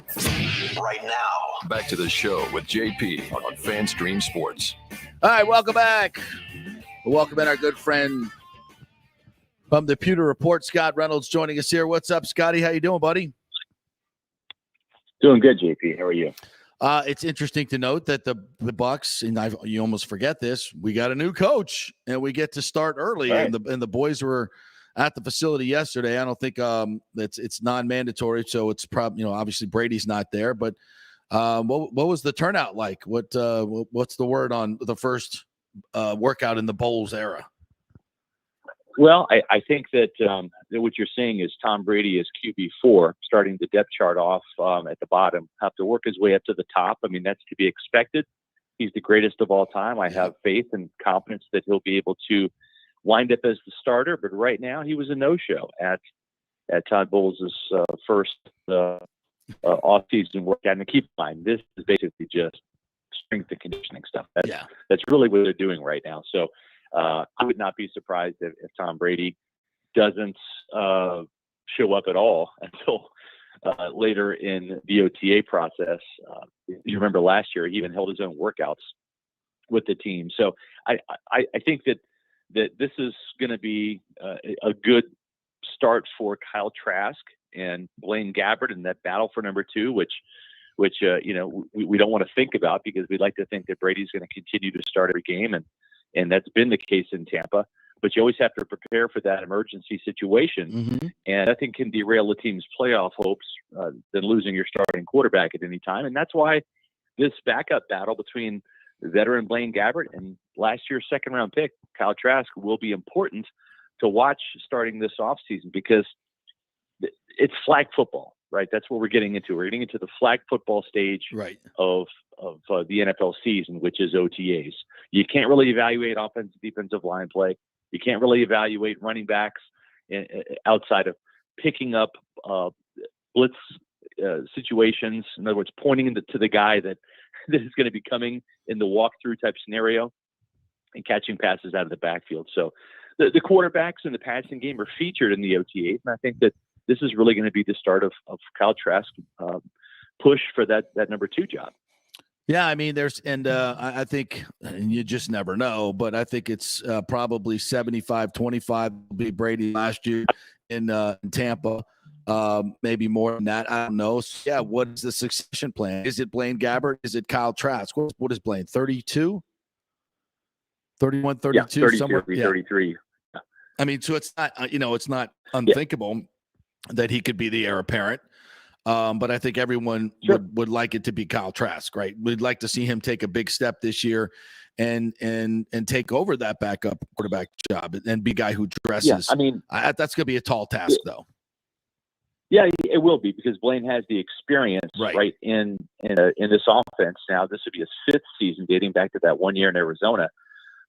Right now, back to the show with JP on FanStream Sports. All right, welcome back. We'll welcome in our good friend from the Pewter Report, Scott Reynolds, joining us here. What's up, Scotty? How you doing, buddy? Doing good, JP. How are you? It's interesting to note that the Bucs, and you almost forget this, we got a new coach, and we get to start early. Right. And the boys were at the facility yesterday. I don't think it's non-mandatory, so it's probably, obviously Brady's not there. But what was the turnout like? What's the word on the first workout in the Bowles era? Well, I think that what you're seeing is Tom Brady is QB4, starting the depth chart off at the bottom, have to work his way up to the top. I mean, that's to be expected. He's the greatest of all time. I have faith and confidence that he'll be able to wind up as the starter. But right now, he was a no-show at Todd Bowles' first off-season workout. And keep in mind, this is basically just strength and conditioning stuff. That's really what they're doing right now. So I would not be surprised if Tom Brady doesn't show up at all until later in the OTA process. You remember last year, he even held his own workouts with the team. So I think that this is going to be a good start for Kyle Trask and Blaine Gabbert in that battle for number 2, which we don't want to think about, because we'd like to think that Brady's going to continue to start every game, and that's been the case in Tampa. But you always have to prepare for that emergency situation, and nothing can derail a team's playoff hopes than losing your starting quarterback at any time. And that's why this backup battle between veteran Blaine Gabbert and last year's second-round pick Kyle Trask will be important to watch starting this offseason, because it's flag football, right? That's what we're getting into. We're getting into the flag football stage of the NFL season, which is OTAs. You can't really evaluate offensive, defensive line play. You can't really evaluate running backs outside of picking up blitz situations. In other words, pointing to the guy that is going to be coming in the walkthrough type scenario and catching passes out of the backfield. So the quarterbacks in the passing game are featured in the OTAs, and I think that this is really going to be the start of Kyle Trask push for that number 2 job. Yeah, I mean, I think, and you just never know, but I think it's probably 75-25 will be Brady last year in Tampa, maybe more than that. I don't know. So, yeah, what is the succession plan? Is it Blaine Gabbert? Is it Kyle Trask? What is Blaine, 32? 31, 32? Yeah, 32, somewhere? 33. Yeah. I mean, so it's not, it's not unthinkable that he could be the heir apparent. But I think everyone would like it to be Kyle Trask, right? We'd like to see him take a big step this year and take over that backup quarterback job and be a guy who dresses. Yeah, I mean, that's going to be a tall task, though. Yeah, it will be, because Blaine has the experience right in this offense. Now, this would be his 5th season, dating back to that 1 year in Arizona.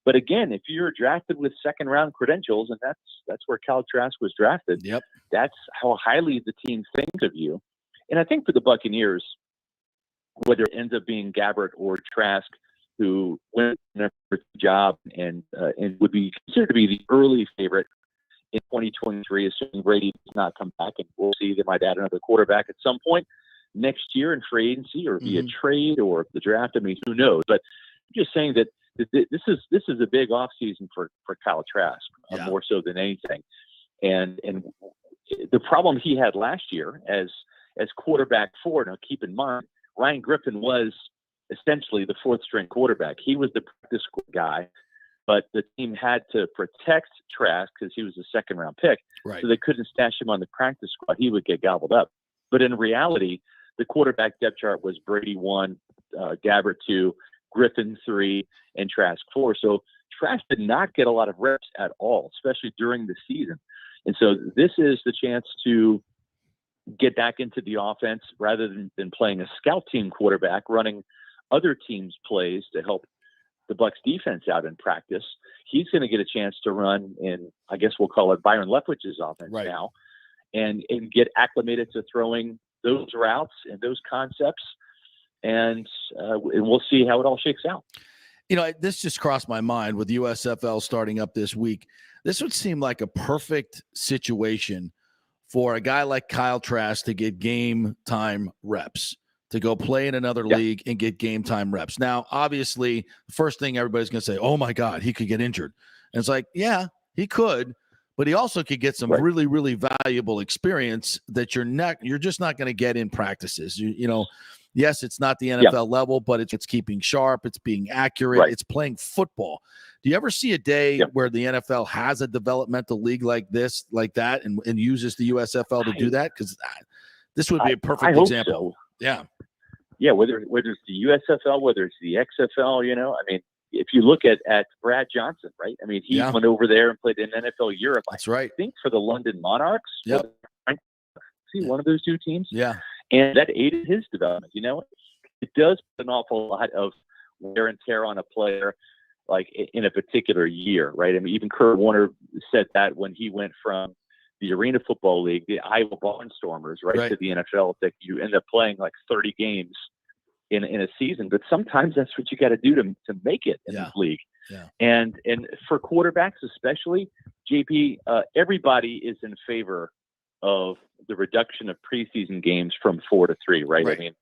But again, if you're drafted with second-round credentials, and that's where Kyle Trask was drafted, that's how highly the team thinks of you. And I think for the Buccaneers, whether it ends up being Gabbert or Trask, who wins their job and would be considered to be the early favorite in 2023, assuming Brady does not come back, and we'll see, they might add another quarterback at some point next year in free agency or via trade or the draft. I mean, who knows? But I'm just saying that this is a big offseason for Kyle Trask, more so than anything. And the problem he had last year as quarterback 4, now keep in mind, Ryan Griffin was essentially the 4th string quarterback. He was the practice guy, but the team had to protect Trask because he was a second-round pick. Right. So they couldn't stash him on the practice squad. He would get gobbled up. But in reality, the quarterback depth chart was Brady 1, Gabbert 2, Griffin 3, and Trask 4. So Trask did not get a lot of reps at all, especially during the season. And so this is the chance to get back into the offense rather than playing a scout team quarterback, running other teams' plays to help the Bucs defense out in practice. He's going to get a chance to run in, I guess we'll call it Byron Leftwich's offense now, and get acclimated to throwing those routes and those concepts. And we'll see how it all shakes out. This just crossed my mind with USFL starting up this week. This would seem like a perfect situation for a guy like Kyle Trask to get game time reps, to go play in another league and get game time reps. Now, obviously, the first thing everybody's going to say, oh, my God, he could get injured. And it's like, yeah, he could, but he also could get some really, really valuable experience that you're just not going to get in practices. Yes, it's not the NFL level, but it's keeping sharp, it's being accurate, it's playing football. Do you ever see a day where the NFL has a developmental league like that, and uses the USFL to do that? Because this would be a perfect example. So. Yeah, whether it's the USFL, whether it's the XFL, I mean, if you look at Brad Johnson, right? I mean, he went over there and played in NFL Europe. That's right. I think for the London Monarchs. Yep. See one of those two teams. Yeah. And that aided his development. It does put an awful lot of wear and tear on a player, like in a particular year, right? I mean, even Kurt Warner said that when he went from the Arena Football League, the Iowa Barnstormers, right, to the NFL, that you end up playing like 30 games in a season. But sometimes that's what you got to do to make it in this league. Yeah. And for quarterbacks especially, JP, everybody is in favor of the reduction of preseason games from 4 to 3, right? I mean,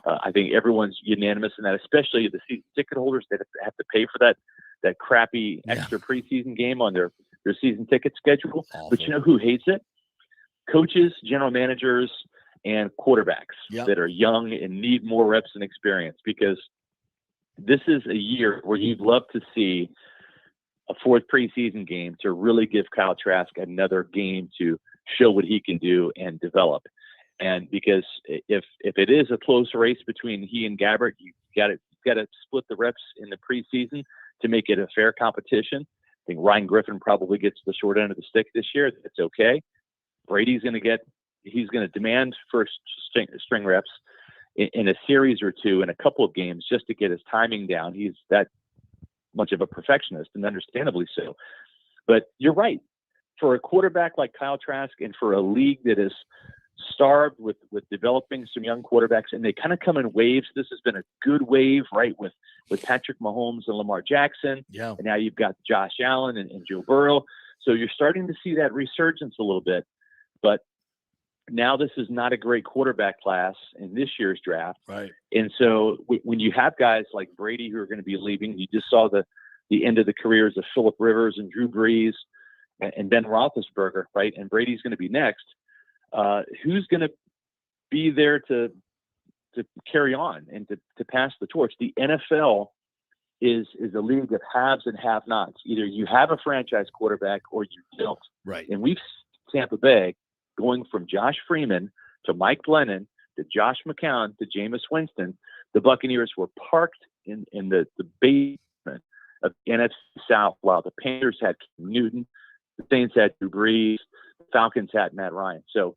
I think everyone's unanimous in that, especially the season ticket holders that have to pay for that crappy extra preseason game on their season ticket schedule. Awful. But you know who hates it? Coaches, general managers, and quarterbacks that are young and need more reps and experience, because this is a year where you'd love to see a fourth preseason game to really give Kyle Trask another game to show what he can do and develop. And because if it is a close race between he and Gabbert, you got to split the reps in the preseason to make it a fair competition. I think Ryan Griffin probably gets the short end of the stick this year. That's okay. Brady's going to demand first string reps in a series or two, in a couple of games, just to get his timing down. He's that much of a perfectionist, and understandably so. But you're right. For a quarterback like Kyle Trask, and for a league that is starved with developing some young quarterbacks, and they kind of come in waves. This has been a good wave, right, with Patrick Mahomes and Lamar Jackson. Yeah. And now you've got Josh Allen and Joe Burrow. So you're starting to see that resurgence a little bit. But now this is not a great quarterback class in this year's draft. Right. And so when you have guys like Brady who are going to be leaving, you just saw the end of the careers of Phillip Rivers and Drew Brees and Ben Roethlisberger, right? And Brady's going to be next. Who's going to be there to carry on and to pass the torch? The NFL is a league of haves and have-nots. Either you have a franchise quarterback or you don't. Right. And we've Tampa Bay going from Josh Freeman to Mike Glennon to Josh McCown to Jameis Winston. The Buccaneers were parked in the basement of the NFC South, while the Panthers had Cam Newton, the Saints had Drew Brees, the Falcons had Matt Ryan. So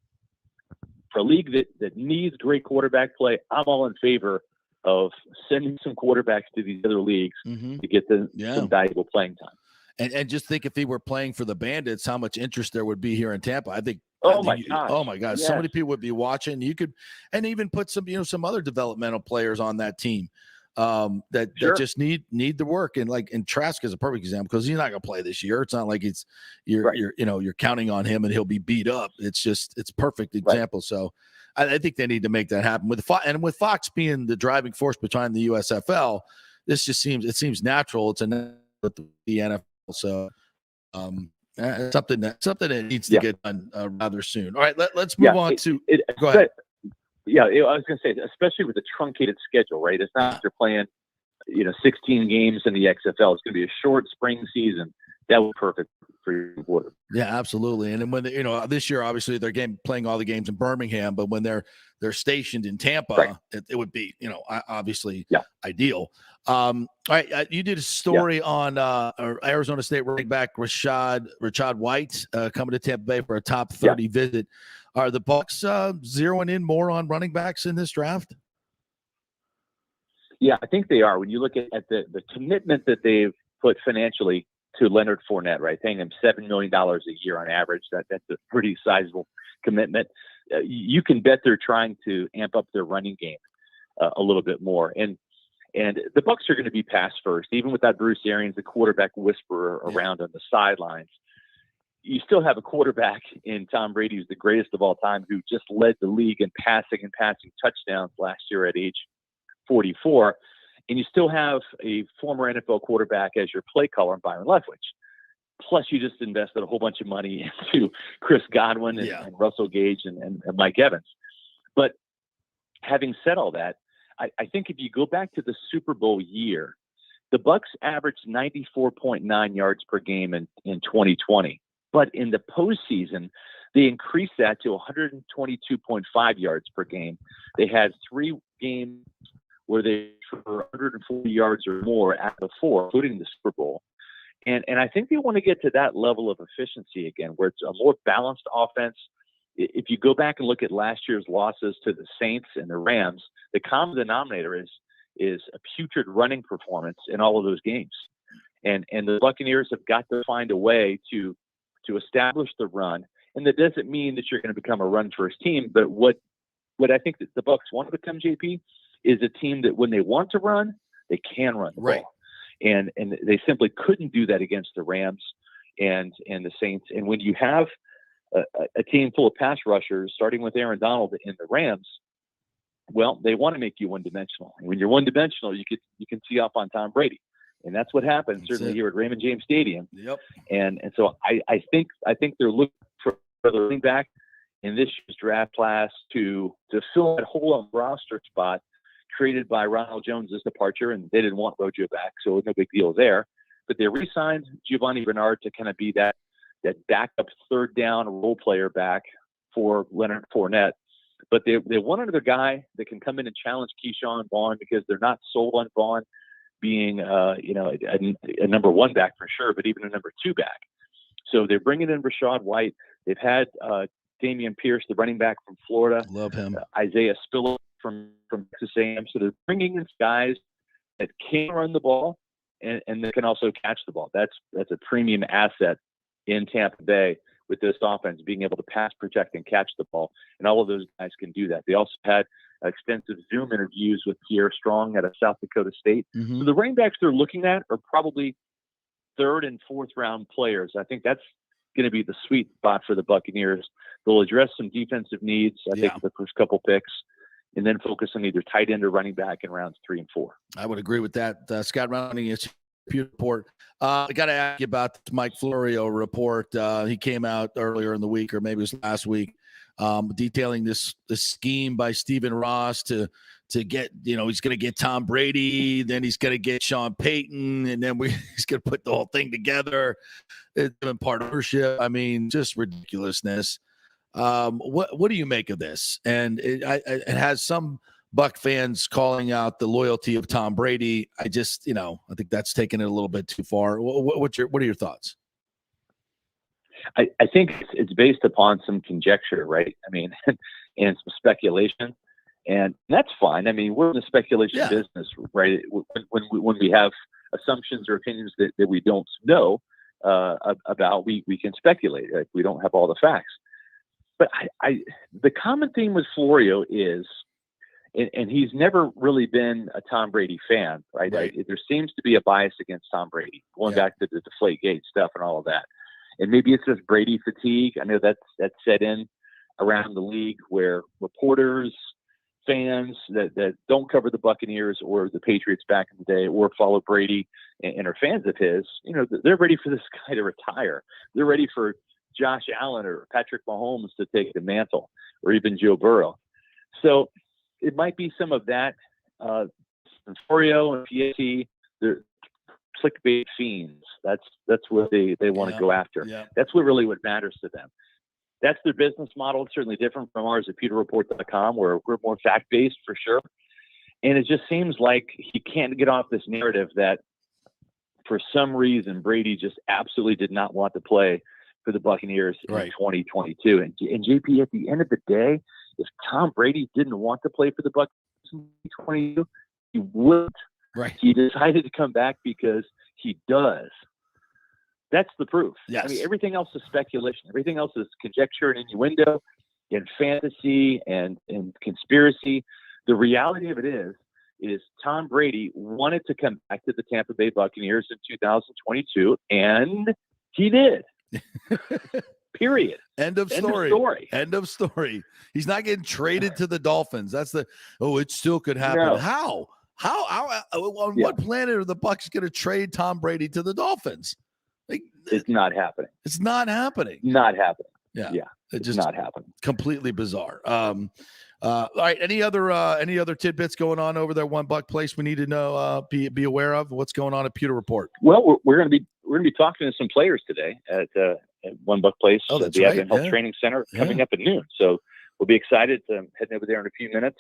for a league that needs great quarterback play, I'm all in favor of sending some quarterbacks to these other leagues to get them some valuable playing time. And just think, if he were playing for the Bandits, how much interest there would be here in Tampa. I think. Oh my God! Yes. So many people would be watching. You could, and even put some other developmental players on that team that just need the work. And Trask is a perfect example, because he's not going to play this year. It's not like you're counting on him and he'll be beat up. It's perfect example. Right. So I think they need to make that happen with Fox being the driving force behind the USFL. This just seems natural. It's the NFL. So something that needs to get done rather soon. All right, let's move on to. Go ahead. I was going to say, especially with the truncated schedule, right? It's not they're playing, 16 games in the XFL. It's going to be a short spring season. That would be perfect for your quarter. Yeah, absolutely. And then when this year, obviously they're playing all the games in Birmingham, but when they're stationed in Tampa, it would be obviously ideal. All right, you did a story on Arizona State running back Rashad White coming to Tampa Bay for a top 30 visit. Are the Bucs zeroing in more on running backs in this draft? Yeah, I think they are. When you look at the commitment that they've put financially to Leonard Fournette, right, paying him $7 million a year on average, that's a pretty sizable commitment. You can bet they're trying to amp up their running game a little bit more. And the Bucs are going to be pass first, even without Bruce Arians, the quarterback whisperer around on the sidelines. You still have a quarterback in Tom Brady, who's the greatest of all time, who just led the league in passing touchdowns last year at age 44. And you still have a former NFL quarterback as your play caller, Byron Leftwich. Plus, you just invested a whole bunch of money into Chris Godwin and Russell Gage and Mike Evans. But having said all that, I think if you go back to the Super Bowl year, the Bucs averaged 94.9 yards per game in 2020. But in the postseason, they increased that to 122.5 yards per game. They had 3 games where they were 140 yards or more out of 4, including the Super Bowl. And I think they want to get to that level of efficiency again, where it's a more balanced offense. If you go back and look at last year's losses to the Saints and the Rams, the common denominator is a putrid running performance in all of those games. And the Buccaneers have got to find a way to establish the run. And that doesn't mean that you're going to become a run-first team. But what I think that the Bucs want to become, JP, is a team that when they want to run, they can run the ball. And they simply couldn't do that against the Rams and the Saints. And when you have a team full of pass rushers, starting with Aaron Donald in the Rams, well, they want to make you one-dimensional. And when you're one-dimensional, you can tee off on Tom Brady. And that's what happened, certainly here at Raymond James Stadium. Yep. And so I think they're looking for the running back in this year's draft class to fill that hole on roster spot created by Ronald Jones's departure, and they didn't want Rojo back, so no big deal there. But they re-signed Giovanni Bernard to kind of be that backup third down role player back for Leonard Fournette. But they want another guy that can come in and challenge Keyshawn Vaughn, because they're not sold on Vaughn being a number 1 back for sure, but even a number 2 back. So they're bringing in Rashad White. They've had Damian Pierce, the running back from Florida. Love him. Isaiah Spiller from Texas A&M. So they're bringing in guys that can run the ball and they can also catch the ball. That's a premium asset in Tampa Bay with this offense, being able to pass, protect, and catch the ball. And all of those guys can do that. They also had extensive Zoom interviews with Pierre Strong out of South Dakota State. Mm-hmm. So the running backs they're looking at are probably 3rd and 4th round players. I think that's going to be the sweet spot for the Buccaneers. They'll address some defensive needs, I think, the first couple picks, and then focus on either tight end or running back in rounds 3 and 4. I would agree with that. Scott Reynolds, report. I got to ask you about the Mike Florio report. He came out earlier in the week, or maybe it was last week, detailing this scheme by Stephen Ross to get, he's going to get Tom Brady, then he's going to get Sean Payton, and then he's going to put the whole thing together in partnership. I mean, just ridiculousness. What do you make of this? And it has some Buck fans calling out the loyalty of Tom Brady. I just, I think that's taking it a little bit too far. What are your thoughts? I think it's based upon some conjecture, right? I mean, and some speculation, and that's fine. I mean, we're in the speculation business, right? When we have assumptions or opinions that we don't know about, we can speculate. Right? We don't have all the facts. But the common theme with Florio is, and he's never really been a Tom Brady fan, right? There seems to be a bias against Tom Brady, going back to the Deflategate stuff and all of that. And maybe it's just Brady fatigue. I know that's set in around the league, where reporters, fans that don't cover the Buccaneers or the Patriots back in the day, or follow Brady and are fans of his, they're ready for this guy to retire. They're ready for Josh Allen or Patrick Mahomes to take the mantle, or even Joe Burrow. So it might be some of that. Florio and PAT, they're clickbait fiends. That's what they want to go after. Yeah. That's what matters to them. That's their business model. It's certainly different from ours at PeterReport.com, where we're more fact-based for sure. And it just seems like he can't get off this narrative that for some reason Brady just absolutely did not want to play for the Buccaneers in 2022. And JP, at the end of the day, if Tom Brady didn't want to play for the Buccaneers in 2022, he wouldn't. Right. He decided to come back because he does. That's the proof. Yes. I mean, everything else is speculation. Everything else is conjecture and innuendo and fantasy and conspiracy. The reality of it is Tom Brady wanted to come back to the Tampa Bay Buccaneers in 2022, and he did. Period. End of story. End of story. He's not getting traded to the Dolphins. That's it still could happen. No. How on what planet are the Bucs going to trade Tom Brady to the Dolphins? It's not happening. It's not happening. Not happening. Yeah. It's just not happening. Completely bizarre. All right. Any other tidbits going on over there? One Buck Place we need to know, be aware of what's going on at Pewter Report. Well, we're going to be talking to some players today at One Buck Place, that's the right. Advent Health Training Center, coming up at noon. So we'll be excited to head over there in a few minutes,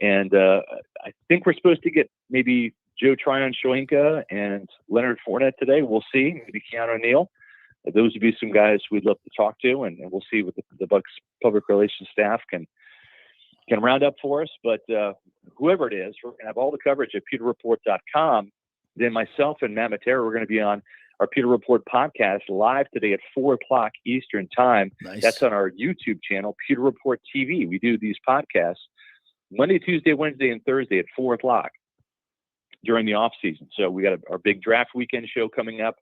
and I think we're supposed to get maybe Joe Tryon-Shoyinka and Leonard Fournette today. We'll see. Maybe Keanu O'Neal. Those would be some guys we'd love to talk to, and we'll see what the Bucs public relations staff can round up for us. But whoever it is, we're going to have all the coverage at pewterreport.com. Then myself and Matt Matera, we're going to be on our Pewter Report podcast live today at 4:00 Eastern time. Nice. That's on our YouTube channel, Pewter Report TV. We do these podcasts Monday, Tuesday, Wednesday, and Thursday at 4:00 during the off season. So we got our big draft weekend show coming up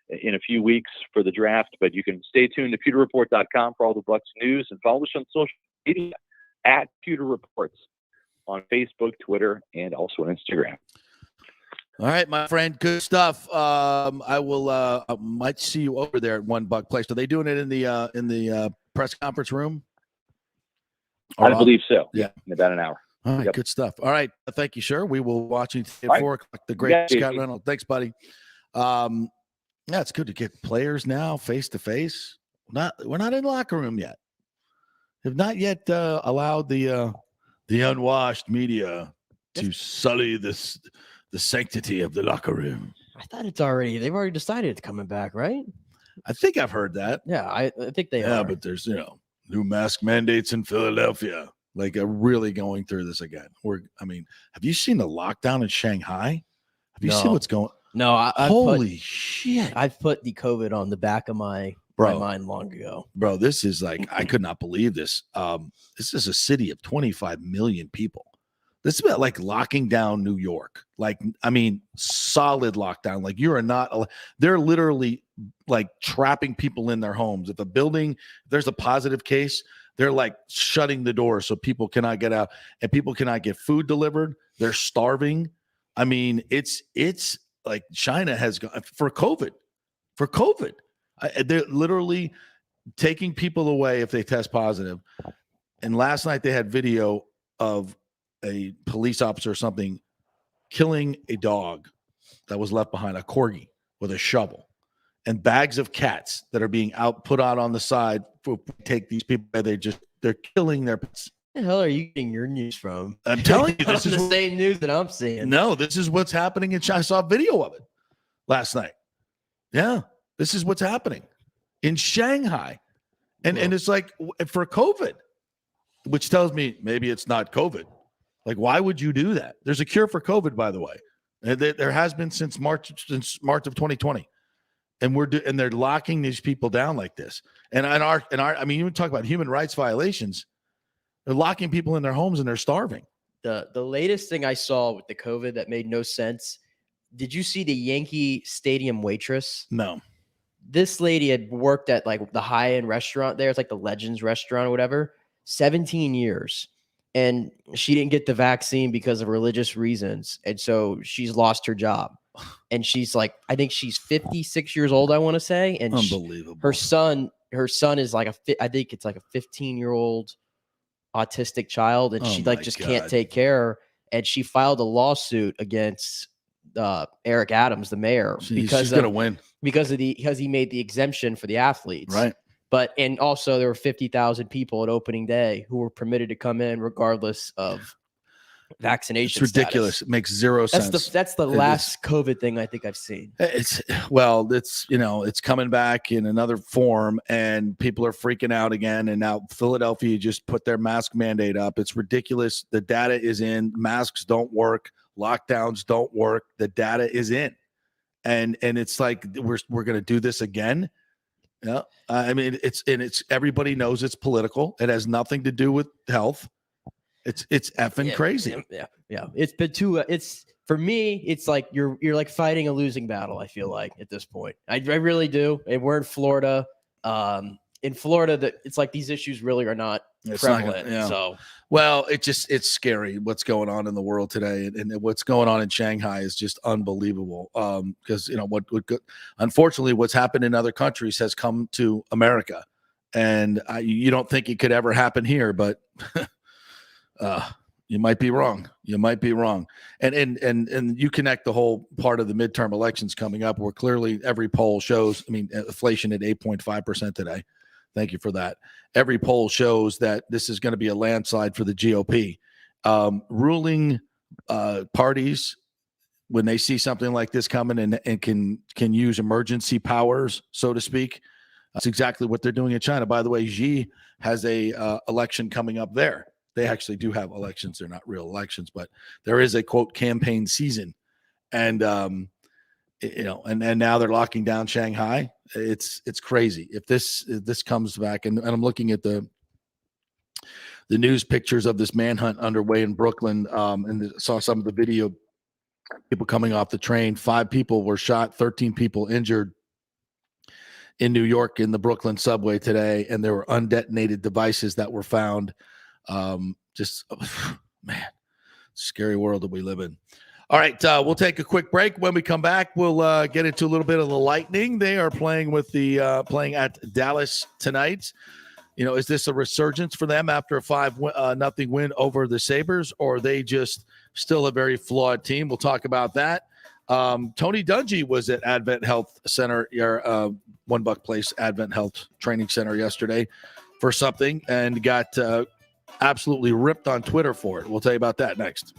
in a few weeks for the draft, but you can stay tuned to pewterreport.com for all the Bucs news, and follow us on social media at Pewter Reports on Facebook, Twitter, and also on Instagram. All right, my friend. Good stuff. I might see you over there at One Buck Place. Are they doing it in the press conference room? I believe so. Yeah. In about an hour. All right, Good stuff. All right. Thank you, sir. We will watch you today at 4:00. The great Scott Reynolds. Thanks, buddy. Yeah, it's good to get players now face to face. We're not in the locker room yet. Have not yet allowed the unwashed media to sully the sanctity of the locker room. I thought they've already decided it's coming back, right? I think I've heard that. Yeah, I think they are. Yeah, but there's new mask mandates in Philadelphia. Like really going through this again. Have you seen the lockdown in Shanghai? Have you seen what's going? No, holy shit! I've put the COVID on the back of my mind long ago. Bro, this is like I could not believe this. This is a city of 25 million people. This is about like locking down New York. Like, solid lockdown. Like they're literally like trapping people in their homes. If there's a positive case, they're like shutting the door so people cannot get out and people cannot get food delivered. They're starving. It's like China has gone for COVID. They're literally taking people away if they test positive. And last night they had video of a police officer or something killing a dog that was left behind, a corgi, with a shovel, and bags of cats that are being put out on the side for take these people. They're killing their pets. What the hell are you getting your news from? I'm telling you, this is the same news that I'm seeing. No, this is what's happening in China. I saw a video of it last night. Yeah, this is what's happening in Shanghai. And it's like for COVID, which tells me maybe it's not COVID. Like, why would you do that? There's a cure for COVID, by the way. There has been since March of 2020. And they're locking these people down like this. And you talk about human rights violations. They're locking people in their homes and they're starving. The latest thing I saw with the COVID that made no sense. Did you see the Yankee Stadium waitress? No. This lady had worked at like the high-end restaurant there. It's like the Legends restaurant or whatever. 17 years. And she didn't get the vaccine because of religious reasons. And so she's lost her job. And she's like, I think she's 56 years old, I want to say. And unbelievable. Her son is like I think it's like a 15-year-old autistic child. And she like just can't take care. And she filed a lawsuit against Eric Adams, the mayor, because she's gonna win because he made the exemption for the athletes. Right. And also there were 50,000 people at opening day who were permitted to come in regardless of vaccination. It's ridiculous. Status. It makes zero sense. That's the last COVID thing I think I've seen. It's coming back in another form and people are freaking out again. And now Philadelphia just put their mask mandate up. It's ridiculous. The data is in. Masks don't work. Lockdowns don't work. The data is in. And it's like we're going to do this again. Yeah. It's everybody knows it's political. It has nothing to do with health. It's effing crazy. Yeah. It's been it's for me, it's like you're like fighting a losing battle, I feel like at this point. I really do. And we're in Florida. It's like these issues really are not prevalent. Yeah. So Well, it's scary what's going on in the world today, and what's going on in Shanghai is just unbelievable. Because unfortunately, what's happened in other countries has come to America, and you don't think it could ever happen here, but you might be wrong. You might be wrong. And you connect the whole part of the midterm elections coming up, where clearly every poll shows. I mean, inflation at 8.5% today. Thank you for that. Every poll shows that this is going to be a landslide for the GOP. Ruling parties, when they see something like this coming and can use emergency powers, so to speak, that's exactly what they're doing in China. By the way, Xi has a election coming up there. They actually do have elections. They're not real elections, but there is a, quote, campaign season. And and now they're locking down Shanghai. It's crazy. If this comes back, and I'm looking at the news pictures of this manhunt underway in Brooklyn, and saw some of the video, people coming off the train. 5 people were shot, 13 people injured in New York in the Brooklyn subway today, and there were undetonated devices that were found. Man, scary world that we live in. All right, we'll take a quick break. When we come back, we'll get into a little bit of the Lightning. They are playing playing at Dallas tonight. Is this a resurgence for them after a 5-0 win over the Sabres, or are they just still a very flawed team? We'll talk about that. Tony Dungy was at Advent Health Center, One Buck Place Advent Health Training Center yesterday for something, and got absolutely ripped on Twitter for it. We'll tell you about that next.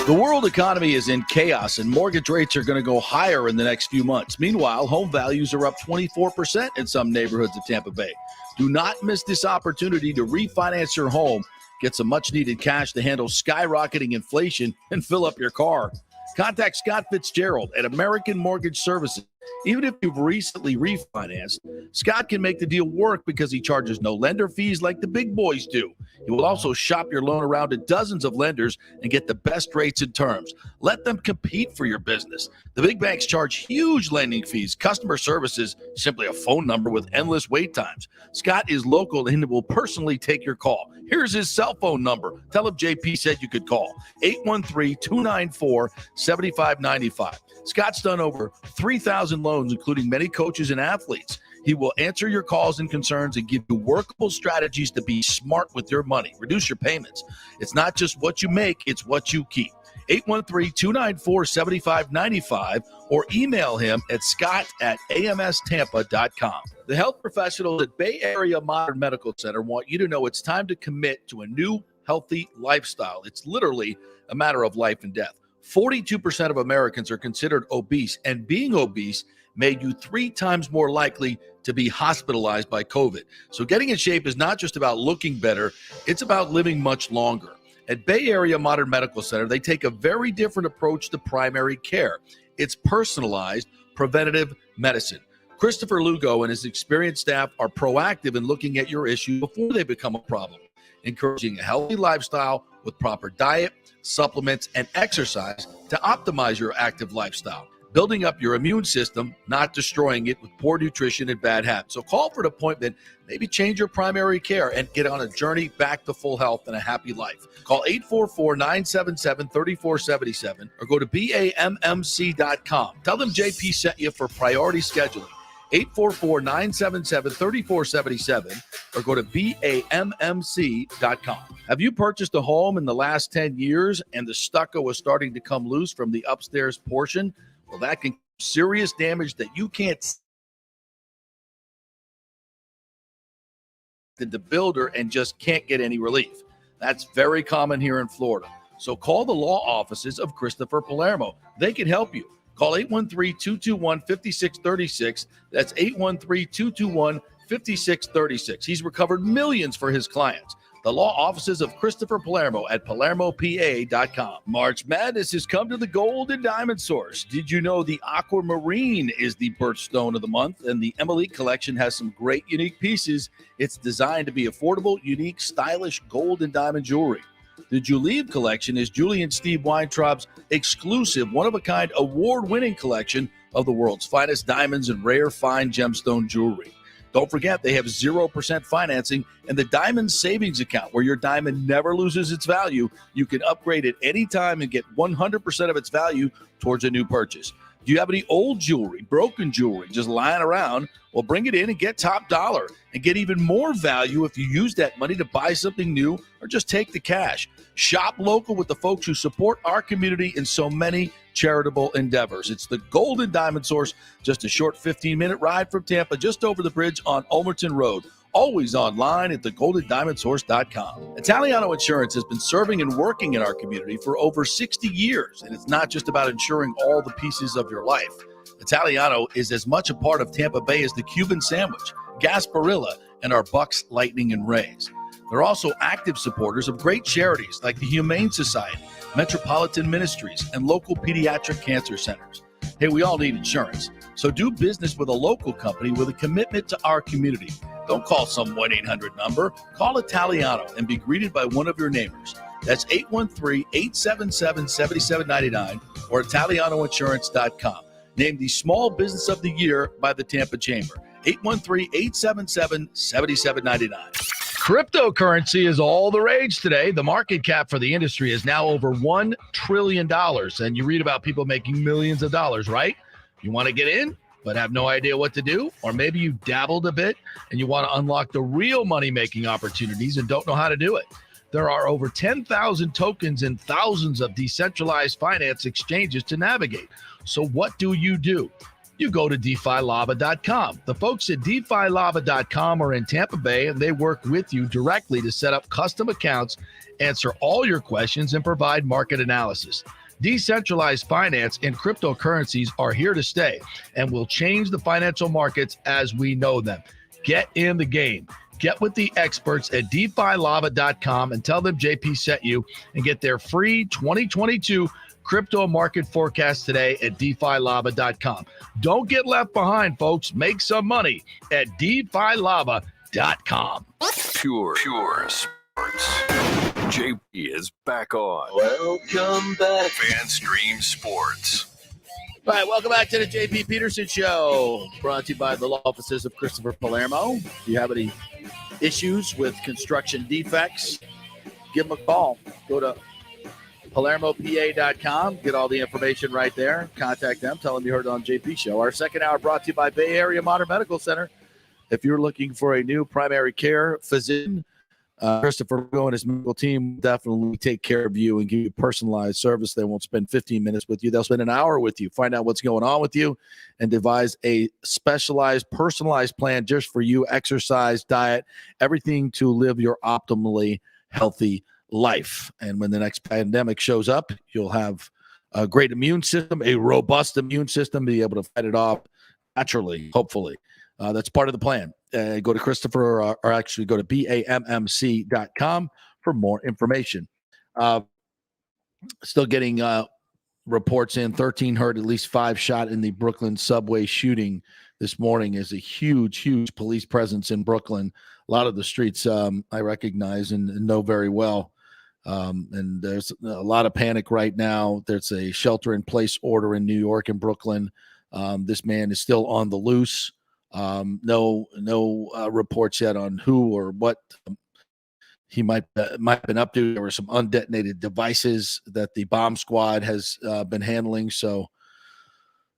The world economy is in chaos, and mortgage rates are going to go higher in the next few months. Meanwhile, home values are up 24% in some neighborhoods of Tampa Bay. Do not miss this opportunity to refinance your home, get some much-needed cash to handle skyrocketing inflation, and fill up your car. Contact Scott Fitzgerald at American Mortgage Services. Even if you've recently refinanced, Scott can make the deal work because he charges no lender fees like the big boys do. He will also shop your loan around to dozens of lenders and get the best rates and terms. Let them compete for your business. The big banks charge huge lending fees. Customer service is simply a phone number with endless wait times. Scott is local and will personally take your call. Here's his cell phone number. Tell him JP said you could call. 813-294-7595. Scott's done over 3,000 loans, including many coaches and athletes. He will answer your calls and concerns and give you workable strategies to be smart with your money. Reduce your payments. It's not just what you make, it's what you keep. 813-294-7595 or email him at scott@amstampa.com. The health professionals at Bay Area Modern Medical Center want you to know it's time to commit to a new healthy lifestyle. It's literally a matter of life and death. 42% of Americans are considered obese, and being obese made you 3 times more likely to be hospitalized by COVID. So getting in shape is not just about looking better, it's about living much longer. At Bay Area Modern Medical Center, they take a very different approach to primary care. It's personalized, preventative medicine. Christopher Lugo and his experienced staff are proactive in looking at your issue before they become a problem, encouraging a healthy lifestyle with proper diet, supplements, and exercise to optimize your active lifestyle, building up your immune system, not destroying it with poor nutrition and bad habits. So call for an appointment, maybe change your primary care, and get on a journey back to full health and a happy life. Call 844-977-3477 or go to BAMMC.com. Tell them JP sent you for priority scheduling. 844-977-3477 or go to BAMMC.com. Have you purchased a home in the last 10 years and the stucco is starting to come loose from the upstairs portion? Well, that can cause serious damage that you can't see the builder and just can't get any relief. That's very common here in Florida. So call the law offices of Christopher Palermo. They can help you. Call 813-221-5636. That's 813-221-5636. He's recovered millions for his clients. The law offices of Christopher Palermo at PalermoPA.com. March Madness has come to the Gold and Diamond Source. Did you know the Aquamarine is the birthstone of the month? And the Emily collection has some great unique pieces. It's designed to be affordable, unique, stylish gold and diamond jewelry. The Julieve collection is Julie and Steve Weintraub's exclusive, one-of-a-kind, award-winning collection of the world's finest diamonds and rare fine gemstone jewelry. Don't forget, they have 0% financing and the Diamond Savings Account, where your diamond never loses its value. You can upgrade at any time and get 100% of its value towards a new purchase. Do you have any old jewelry, broken jewelry, just lying around? Well, bring it in and get top dollar and get even more value if you use that money to buy something new or just take the cash. Shop local with the folks who support our community in so many charitable endeavors. It's the Golden Diamond Source, just a short 15-minute ride from Tampa, just over the bridge on Ulmerton Road. Always online at thegoldendiamondsource.com. Italiano Insurance has been serving and working in our community for over 60 years, and it's not just about insuring all the pieces of your life. Italiano is as much a part of Tampa Bay as the Cuban sandwich, Gasparilla, and our Bucs, Lightning, and Rays. They're also active supporters of great charities like the Humane Society, Metropolitan Ministries, and local pediatric cancer centers. Hey, we all need insurance, so do business with a local company with a commitment to our community. Don't call some 1-800 number. Call Italiano and be greeted by one of your neighbors. That's 813-877-7799 or ItalianoInsurance.com. Named the Small Business of the Year by the Tampa Chamber. 813-877-7799. Cryptocurrency is all the rage today. The market cap for the industry is now over $1 trillion. And you read about people making millions of dollars, right? You want to get in, but have no idea what to do? Or maybe you dabbled a bit and you want to unlock the real money-making opportunities and don't know how to do it. There are over 10,000 tokens and thousands of decentralized finance exchanges to navigate. So what do? You go to DeFiLava.com. The folks at DeFiLava.com are in Tampa Bay, and they work with you directly to set up custom accounts, answer all your questions, and provide market analysis. Decentralized finance and cryptocurrencies are here to stay and will change the financial markets as we know them. Get in the game. Get with the experts at DeFiLava.com and tell them JP sent you, and get their free 2022 crypto market forecast today at DeFiLava.com. Don't get left behind, folks. Make some money at DeFiLava.com. Pure sports. JP is back on. Welcome back. FanStream Sports. All right, welcome back to the JP Peterson Show, brought to you by the law offices of Christopher Palermo. If you have any issues with construction defects, give them a call. Go to PalermoPA.com. Get all the information right there. Contact them. Tell them you heard it on JP Show. Our second hour brought to you by Bay Area Modern Medical Center. If you're looking for a new primary care physician, Christopher and his medical team will definitely take care of you and give you personalized service. They won't spend 15 minutes with you. They'll spend an hour with you, find out what's going on with you, and devise a specialized, personalized plan just for you, exercise, diet, everything to live your optimally healthy life. And when the next pandemic shows up, you'll have a great immune system, a robust immune system, be able to fight it off naturally, hopefully. That's part of the plan. Go to Christopher or actually go to BAMMC.com for more information. Still getting reports in. 13 hurt, at least 5 shot in the Brooklyn subway shooting this morning. Is a huge police presence in Brooklyn. A lot of the streets I recognize and know very well. And there's a lot of panic right now. There's a shelter-in-place order in New York and Brooklyn. This man is still on the loose. No reports yet on who or what he might have been up to. There were some undetonated devices that the bomb squad has been handling. So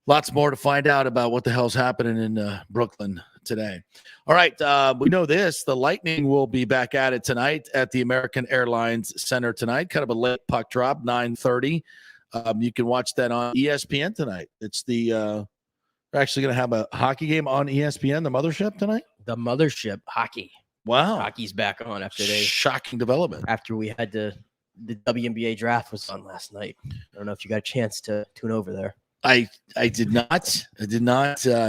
lots more to find out about what the hell's happening in Brooklyn today. All right. We know this. The Lightning will be back at it tonight at the American Airlines Center tonight. Kind of a late puck drop, 9:30. You can watch that on ESPN tonight. It's the we're actually going to have a hockey game on ESPN, the Mothership tonight? The Mothership hockey. Wow. Hockey's back on after shocking development. After we had the WNBA draft was on last night. I don't know if you got a chance to tune over there. I did not.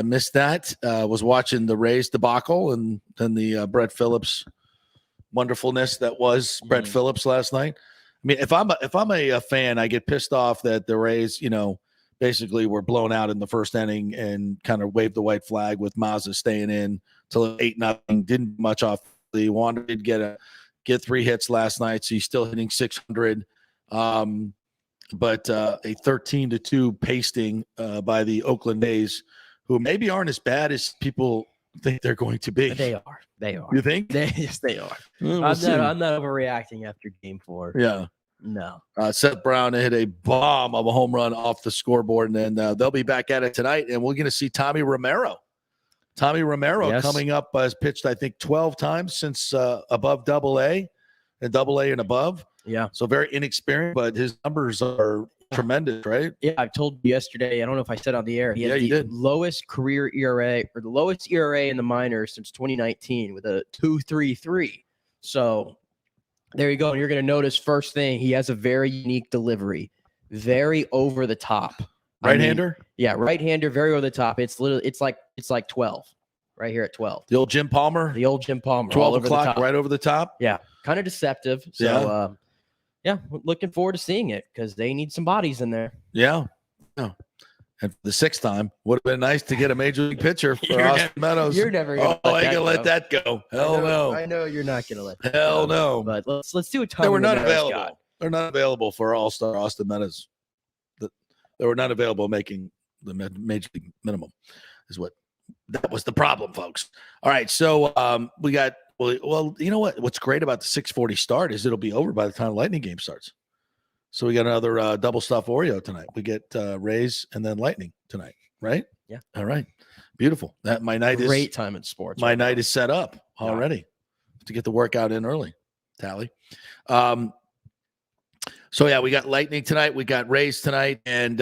Miss that. Was watching the Rays debacle and then the Brett Phillips wonderfulness that was Brett Phillips last night. I mean, if I'm a fan, I get pissed off that the Rays, basically were blown out in the first inning and kind of waved the white flag with Mazza staying in till 8-0. Didn't much off. He wanted to get 3 hits last night, so he's still hitting 600. But a 13-2 pasting by the Oakland A's, who maybe aren't as bad as people think they're going to be. They are. They are. You think? Yes, they are. We'll I'm see. not overreacting after game 4. Yeah. No. Seth Brown hit a bomb of a home run off the scoreboard, and then they'll be back at it tonight, and we're going to see Tommy Romero. Tommy Romero Yes. coming up has pitched, I think, 12 times since above AA and AA and above. Yeah. So very inexperienced, but his numbers are tremendous, right? Yeah, I told you yesterday. I don't know if I said on the air. He had Yeah, you the did. lowest career ERA or the lowest ERA in the minors since 2019 with a 2.33. So there you go. And you're going to notice first thing, he has a very unique delivery, very over the top. Right-hander? Yeah, right-hander, very over the top. It's like 12, right here at 12. The old Jim Palmer? The old Jim Palmer. 12 all over the o'clock, top. right over the top? Yeah, kind of deceptive. So, yeah, looking forward to seeing it because they need some bodies in there. Yeah. And for the 6th time, would have been nice to get a major league pitcher for Austin Meadows. You're never going to I can let that go. Hell no. I know you're not going to let that Hell go. no. But let's do a ton. They were not available. They're not available for All-Star Austin Meadows. They were not available making the major league minimum that was the problem, folks. All right. So we got, well, you know what? What's great about the 6:40 start is it'll be over by the time the Lightning game starts. So we got another double stuff Oreo tonight. We get Rays and then Lightning tonight, right? Yeah. All right. Beautiful. That my night Great time in sports. My night is set up already to get the workout in early. Tally. So yeah, we got Lightning tonight. We got Rays tonight, and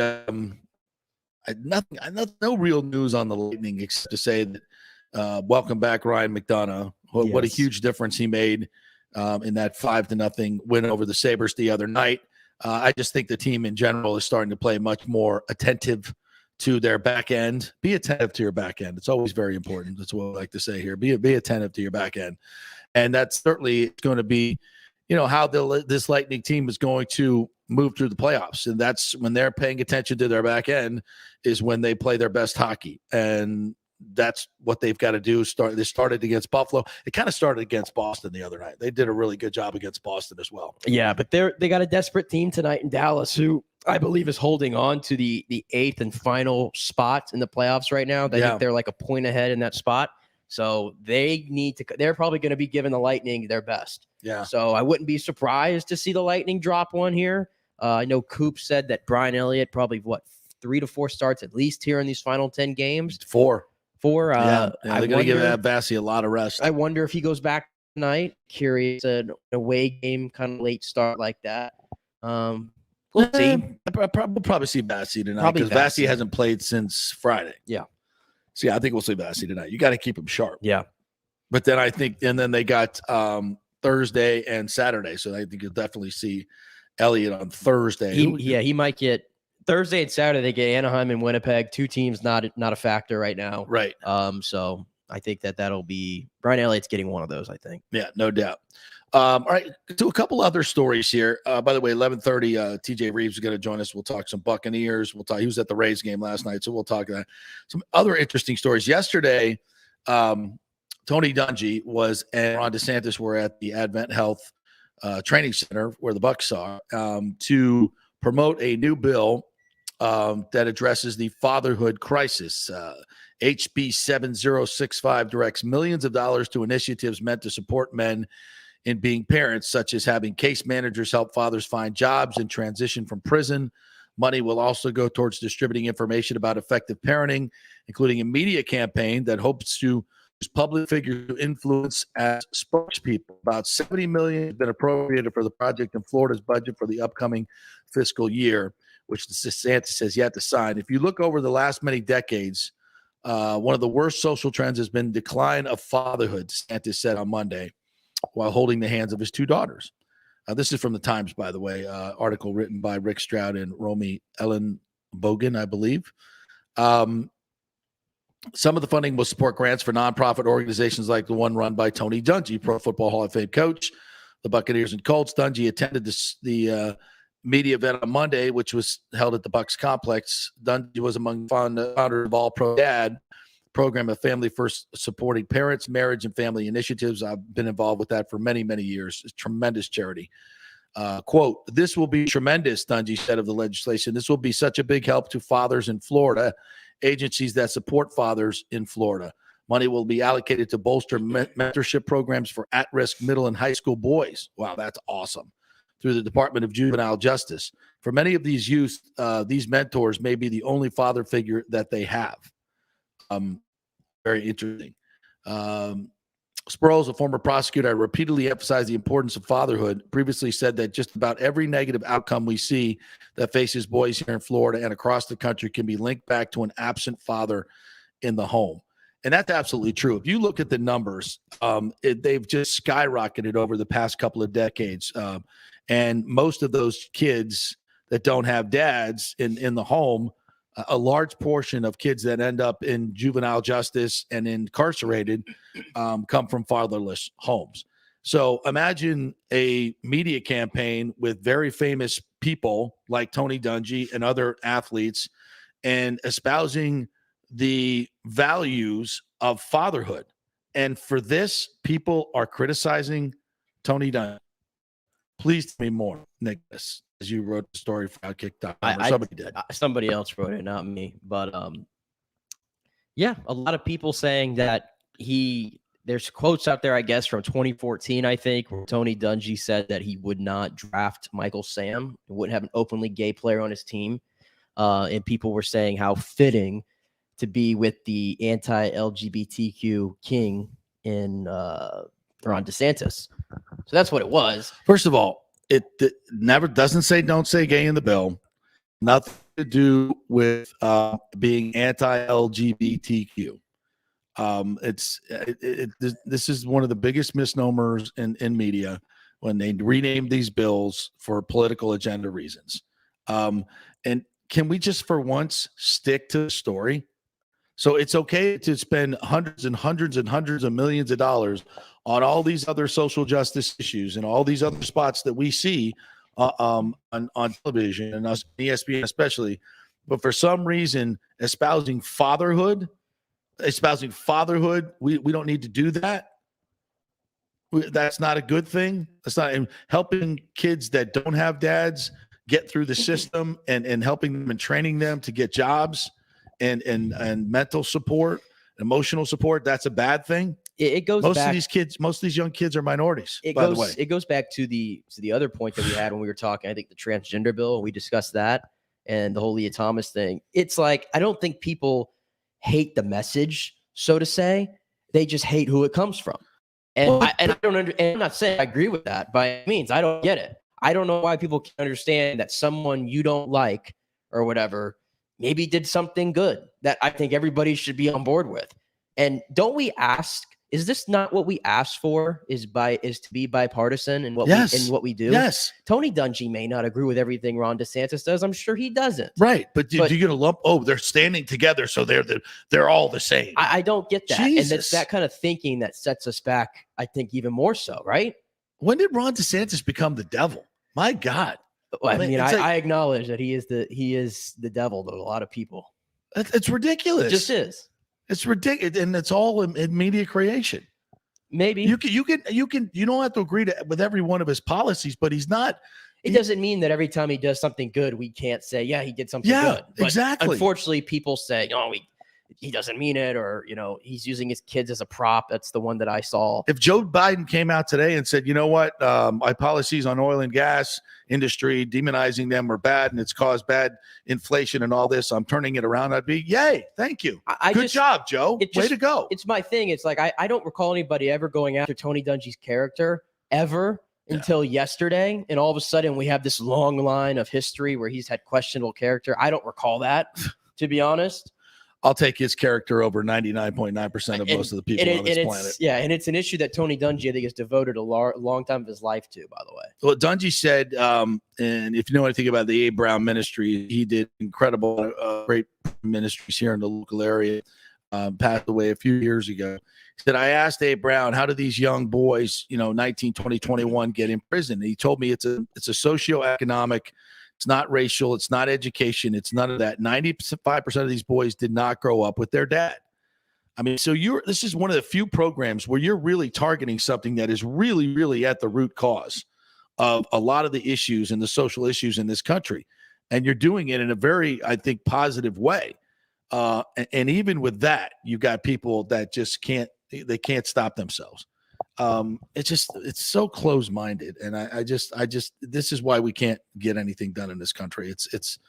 no real news on the Lightning except to say that welcome back Ryan McDonough. What a huge difference he made in that 5-0 win over the Sabres the other night. I just think the team in general is starting to play much more attentive to their back end. Be attentive to your back end. It's always very important. That's what I like to say here. Be attentive to your back end. And that's certainly going to be, how this Lightning team is going to move through the playoffs. And that's when they're paying attention to their back end is when they play their best hockey. And that's what they've got to do. They started against Buffalo. It kind of started against Boston the other night. They did a really good job against Boston as well. Yeah, but they got a desperate team tonight in Dallas who I believe is holding on to the 8th and final spot in the playoffs right now. I think they're like a point ahead in that spot. So they're probably going to be giving the Lightning their best. Yeah. So I wouldn't be surprised to see the Lightning drop one here. I know Coop said that Brian Elliott probably 3 to 4 starts at least here in these final 10 games. 4. They're going to give Vasi a lot of rest. I wonder if he goes back tonight. Curious, an away game, kind of late start like that. We'll see. We'll probably see Vasi tonight because Vasi hasn't played since Friday. Yeah. So, yeah, I think we'll see Vasi tonight. You got to keep him sharp. Yeah. But then I think – and then they got Thursday and Saturday. So I think you'll definitely see Elliott on Thursday. He might get – Thursday and Saturday, they get Anaheim and Winnipeg, 2 teams not a factor right now. Right. So I think that'll be Brian Elliott's getting one of those, I think. Yeah, no doubt. All right, to a couple other stories here. By the way, 11:30, TJ Reeves is going to join us. We'll talk some Buccaneers. He was at the Rays game last night, so we'll talk that. Some other interesting stories. Yesterday, Tony Dungy and Ron DeSantis were at the Advent Health Training Center where the Bucs are to promote a new bill that addresses the fatherhood crisis. HB 7065 directs millions of dollars to initiatives meant to support men in being parents, such as having case managers help fathers find jobs and transition from prison. Money will also go towards distributing information about effective parenting, including a media campaign that hopes to use public figures to influence as spokespeople. About $70 million has been appropriated for the project in Florida's budget for the upcoming fiscal year, which DeSantis has yet to sign. If you look over the last many decades, one of the worst social trends has been decline of fatherhood, DeSantis said on Monday, while holding the hands of his 2 daughters. This is from the Times, by the way, article written by Rick Stroud and Romy Ellen Bogan, I believe. Some of the funding will support grants for nonprofit organizations like the one run by Tony Dungy, Pro Football Hall of Fame coach, the Buccaneers and Colts. Dungy attended the media event on Monday, which was held at the Bucs complex. Dungy was among the founders of All Pro Dad, program of family first supporting parents, marriage, and family initiatives. I've been involved with that for many, many years. It's tremendous charity. Quote, "This will be tremendous," Dungy said of the legislation. "This will be such a big help to fathers in Florida, agencies that support fathers in Florida. Money will be allocated to bolster mentorship programs for at-risk middle and high school boys. Wow, that's awesome. Through the Department of Juvenile Justice. For many of these youth, these mentors may be the only father figure that they have. Very interesting. Sproles, a former prosecutor, repeatedly emphasized the importance of fatherhood, previously said that just about every negative outcome we see that faces boys here in Florida and across the country can be linked back to an absent father in the home. And that's absolutely true. If you look at the numbers, they've just skyrocketed over the past couple of decades. And most of those kids that don't have dads in the home, a large portion of kids that end up in juvenile justice and incarcerated come from fatherless homes. So imagine a media campaign with very famous people like Tony Dungy and other athletes and espousing the values of fatherhood. And for this, people are criticizing Tony Dungy. Please tell me more, Nicholas, as you wrote the story for Outkick.com. Somebody did. Somebody else wrote it, not me. But yeah, a lot of people saying that there's quotes out there, I guess, from 2014, I think, where Tony Dungy said that he would not draft Michael Sam, wouldn't have an openly gay player on his team. And people were saying how fitting to be with the anti-LGBTQ king in Ron DeSantis. So that's what it was. First of all, it never doesn't say don't say gay in the bill. Nothing to do with being anti-LGBTQ. This is one of the biggest misnomers in media when they rename these bills for political agenda reasons. And can we just for once stick to the story? So it's okay to spend hundreds and hundreds and hundreds of millions of dollars on all these other social justice issues and all these other spots that we see on television and us, ESPN especially. But for some reason, espousing fatherhood, we don't need to do that. That's not a good thing. That's not helping kids that don't have dads get through the system and helping them and training them to get jobs and mental support, emotional support. That's a bad thing. It goes most back, of these young kids are minorities. By the way, it goes back to the other point that we had when we were talking. I think the transgender bill. We discussed that and the whole Leah Thomas thing. It's like I don't think people hate the message, so to say. They just hate who it comes from. And I don't and I'm not saying I agree with that by any means. I don't get it. I don't know why people can understand that someone you don't like or whatever maybe did something good that I think everybody should be on board with. And don't we ask, is this not what we asked for, is to be bipartisan in what we do? Yes. Tony Dungy may not agree with everything Ron DeSantis does. I'm sure he doesn't. Right. But you're going to lump, they're standing together, so they're all the same. I don't get that. Jesus. And it's that kind of thinking that sets us back, I think, even more so, right? When did Ron DeSantis become the devil? My God. Well, I acknowledge that he is the devil to a lot of people. It's ridiculous. It just is. It's ridiculous, and it's all in media creation. Maybe you don't have to agree with every one of his policies, but he's not. It doesn't mean that every time he does something good, we can't say, yeah, he did something good. But exactly. Unfortunately, people say, he doesn't mean it, or he's using his kids as a prop. That's the one that I saw. If Joe Biden came out today and said, you know what, my policies on oil and gas industry, demonizing them are bad, and it's caused bad inflation and all this, I'm turning it around, I'd be, yay, thank you. Good job, Joe. Way to go. It's my thing. It's like I don't recall anybody ever going after Tony Dungy's character ever until yesterday, and all of a sudden we have this long line of history where he's had questionable character. I don't recall that, to be honest. I'll take his character over 99.9% of most of the people on this planet. Yeah, and it's an issue that Tony Dungy, I think, has devoted a long time of his life to, by the way. Well, Dungy said, and if you know anything about the Abe Brown ministry, he did incredible, great ministries here in the local area, passed away a few years ago. He said, I asked Abe Brown, how do these young boys, 19, 20, 21 get in prison? And he told me it's a socioeconomic. It's not racial. It's not education. It's none of that. 95% of these boys did not grow up with their dad. I mean, so this is one of the few programs where you're really targeting something that is really, really at the root cause of a lot of the issues and the social issues in this country. And you're doing it in a very, I think, positive way. And even with that, you got people that just can't stop themselves. It's so close-minded. And I just, this is why we can't get anything done in this country. It's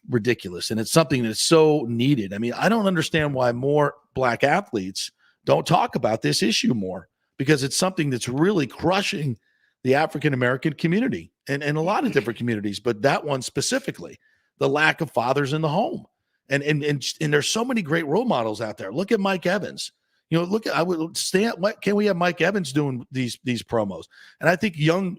ridiculous. And it's something that's so needed. I mean, I don't understand why more black athletes don't talk about this issue more, because it's something that's really crushing the African-American community and a lot of different communities, but that one specifically, the lack of fathers in the home. And there's so many great role models out there. Look at Mike Evans. You know, I would stand. What can we have Mike Evans doing these promos? And I think young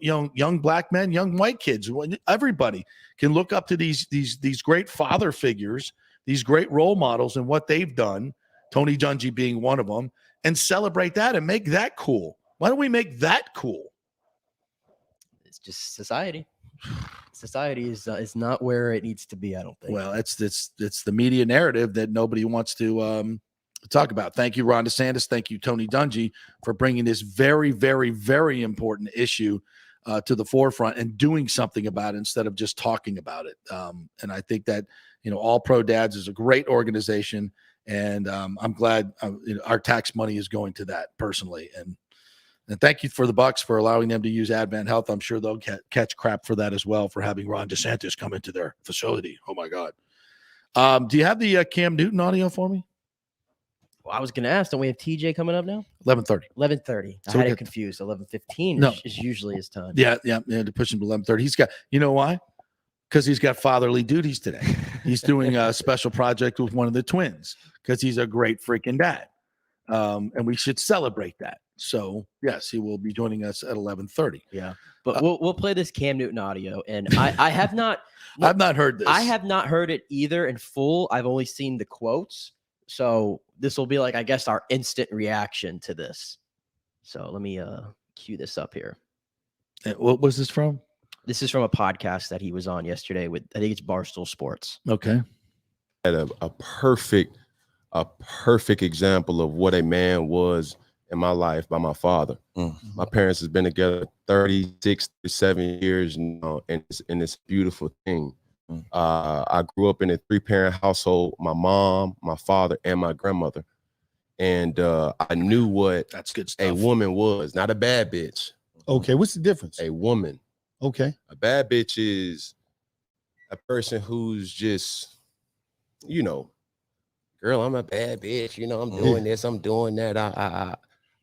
black men, young white kids, everybody can look up to these great father figures, these great role models, and what they've done. Tony Dungy being one of them, and celebrate that and make that cool. Why don't we make that cool? It's just society. Society is not where it needs to be, I don't think. Well, it's the media narrative that nobody wants to talk about. Thank you, Ron DeSantis. Thank you, Tony Dungy, for bringing this very, very, very important issue to the forefront and doing something about it instead of just talking about it. And I think that, All Pro Dads is a great organization, and I'm glad our tax money is going to that personally. And thank you for the Bucs for allowing them to use Advent Health. I'm sure they'll catch crap for that as well, for having Ron DeSantis come into their facility. Oh my God. Do you have the Cam Newton audio for me? Well, I was going to ask, don't we have TJ coming up now? 11:30. 11:30. I had it confused. 11:15 is usually his time. Yeah. To push him to 11:30. He's got, you know why? Because he's got fatherly duties today. He's doing a special project with one of the twins because he's a great freaking dad. And we should celebrate that. So yes, he will be joining us at 11:30. Yeah, but we'll play this Cam Newton audio, and I have not. I've not heard this. I have not heard it either in full. I've only seen the quotes. So this will be like, I guess, our instant reaction to this. So let me cue this up here. And what was this from? This is from a podcast that he was on yesterday with, I think it's Barstool Sports. Okay. Had a perfect example of what a man was in my life by my father. My parents has been together 36 to 7 years now, and it's a beautiful thing. I grew up in a 3-parent household, my mom, my father, and my grandmother. And I knew what that's good stuff. A woman was, not a bad bitch. Okay, what's the difference? A woman. Okay. A bad bitch is a person who's just, girl, I'm a bad bitch. I'm doing this, I'm doing that.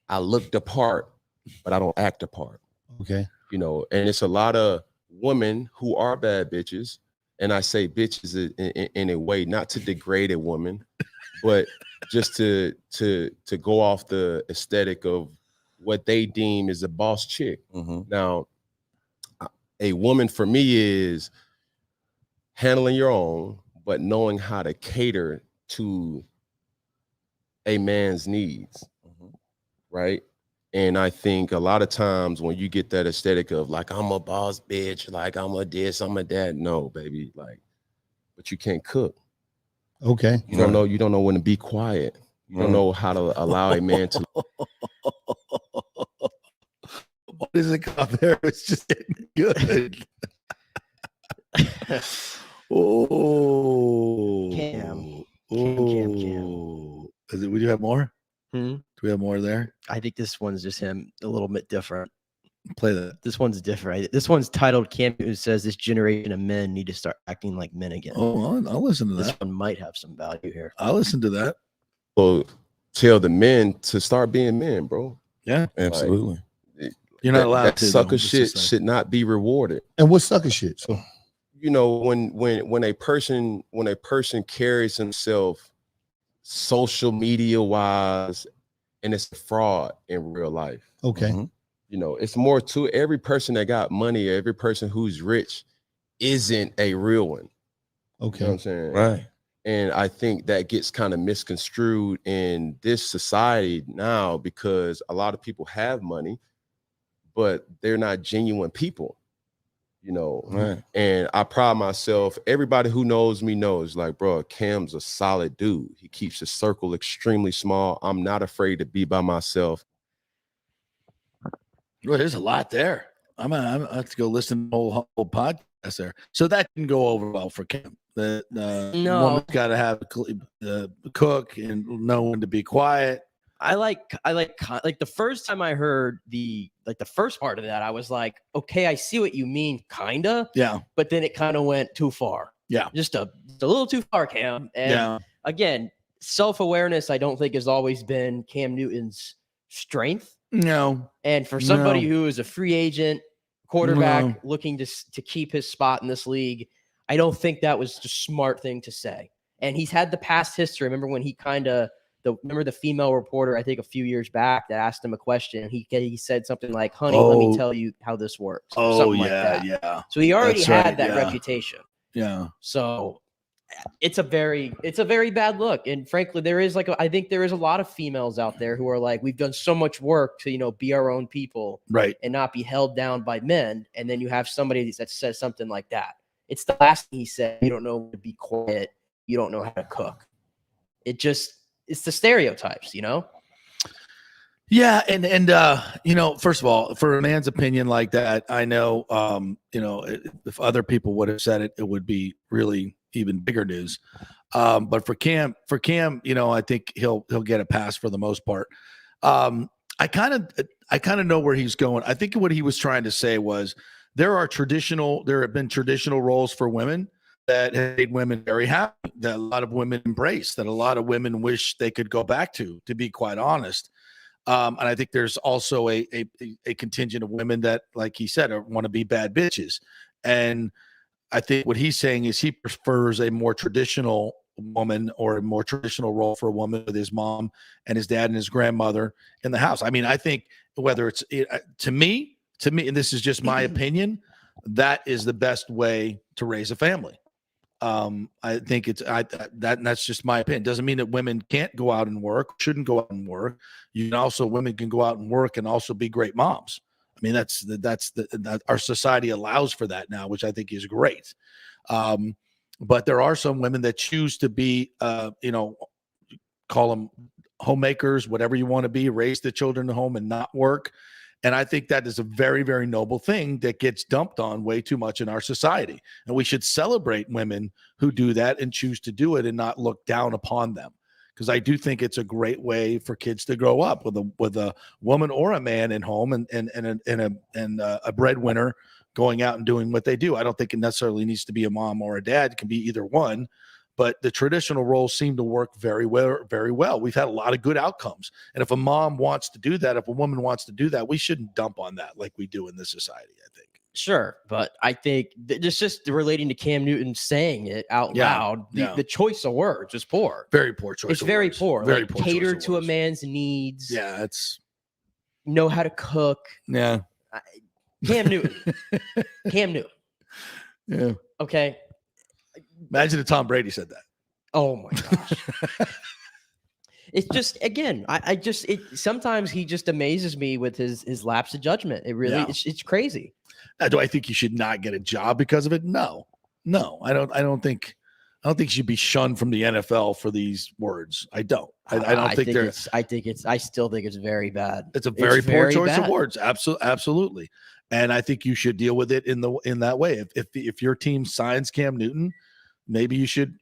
I look the part, but I don't act the part. Okay. And it's a lot of women who are bad bitches. And I say bitches in a way, not to degrade a woman, but just to go off the aesthetic of what they deem is a boss chick. Now, a woman for me is handling your own, but knowing how to cater to a man's needs, right? And I think a lot of times when you get that aesthetic of like, I'm a boss bitch, like I'm a this, I'm a that. No, baby, but you can't cook. Okay. You don't know when to be quiet. You don't know how to allow a man to. What is it up there? It's just getting good. Cam. Is it? Would you have more? Hmm? Do we have more there? I think this one's just him a little bit different. Play that. This one's different. This one's titled Cam Newton says this generation of men need to start acting like men again. Oh, I'll listen to that. This one might have some value here. I'll listen to that. So tell the men to start being men, bro. Yeah, absolutely. You're not allowed that to. Sucker shit should not be rewarded. And what sucker shit? So when a person carries himself social media wise, and it's a fraud in real life. Okay. It's more to every person that got money, every person who's rich isn't a real one. Okay. You know what I'm saying? Right. And I think that gets kind of misconstrued in this society now because a lot of people have money, but they're not genuine people, Right. And I pride myself, everybody who knows me knows, like, bro, Cam's a solid dude. He keeps his circle extremely small. I'm not afraid to be by myself. Well, there's a lot there. I'm gonna have to go listen to the whole podcast there. So that didn't go over well for Cam. That No. woman's got to have a cook and know when to be quiet. I like the first time I heard the first part of that, I was like, okay, I see what you mean, kinda. Yeah. But then it kind of went too far. Yeah. Just a little too far, Cam. And again, self-awareness, I don't think has always been Cam Newton's strength. No. And for somebody who is a free agent quarterback looking to keep his spot in this league, I don't think that was the smart thing to say. And he's had the past history. Remember when he remember the female reporter, I think a few years back, that asked him a question. He said something like, "Honey, let me tell you how this works." Oh, something yeah, like that. yeah. So he already That's had right, that yeah. reputation. Yeah. So it's a very bad look. And frankly, I think there is a lot of females out there who are like, we've done so much work to, be our own people, right, and not be held down by men. And then you have somebody that says something like that. It's the last thing he said. You don't know when to be quiet. You don't know how to cook. It's the stereotypes, Yeah, and first of all, for a man's opinion like that, I know, if other people would have said it, it would be really even bigger news. But for Cam, I think he'll get a pass for the most part. I kind of know where he's going. I think what he was trying to say was there have been traditional roles for women that have made women very happy, that a lot of women embrace, that a lot of women wish they could go back to be quite honest. And I think there's also a contingent of women that, like he said, want to be bad bitches. And I think what he's saying is he prefers a more traditional woman or a more traditional role for a woman with his mom and his dad and his grandmother in the house. I mean, I think whether it's to me, and this is just my opinion, that is the best way to raise a family. I think that's just my opinion. Doesn't mean that women can't go out and work, shouldn't go out and work. Women can go out and work and also be great moms. I mean, that's our society allows for that now, which I think is great. But there are some women that choose to be, call them homemakers, whatever you want to be, raise the children at home and not work. And I think that is a very, very noble thing that gets dumped on way too much in our society. And we should celebrate women who do that and choose to do it and not look down upon them. Because I do think it's a great way for kids to grow up with a woman or a man at home and a breadwinner going out and doing what they do. I don't think it necessarily needs to be a mom or a dad. It can be either one. But the traditional roles seem to work very well, very well. We've had a lot of good outcomes. And if a mom wants to do that, if a woman wants to do that, we shouldn't dump on that like we do in this society, I think. Sure. But I think it's just relating to Cam Newton saying it out loud. The choice of words is poor. Very poor choice. It's very words. poor. Very like, poor cater choice to a words. man's needs. Yeah, it's know how to cook. Yeah. Cam Newton. Cam Newton. Yeah. Okay. Imagine if Tom Brady said that. Oh my gosh. It's just, again, sometimes he just amazes me with his lapse of judgment. It really, it's crazy. Now, do I think you should not get a job because of it? No, I don't think you should be shunned from the NFL for these words. I don't. I still think it's very bad. It's a very poor choice bad. of words. Absolutely. And I think you should deal with it in that way. If your team signs Cam Newton, maybe you should,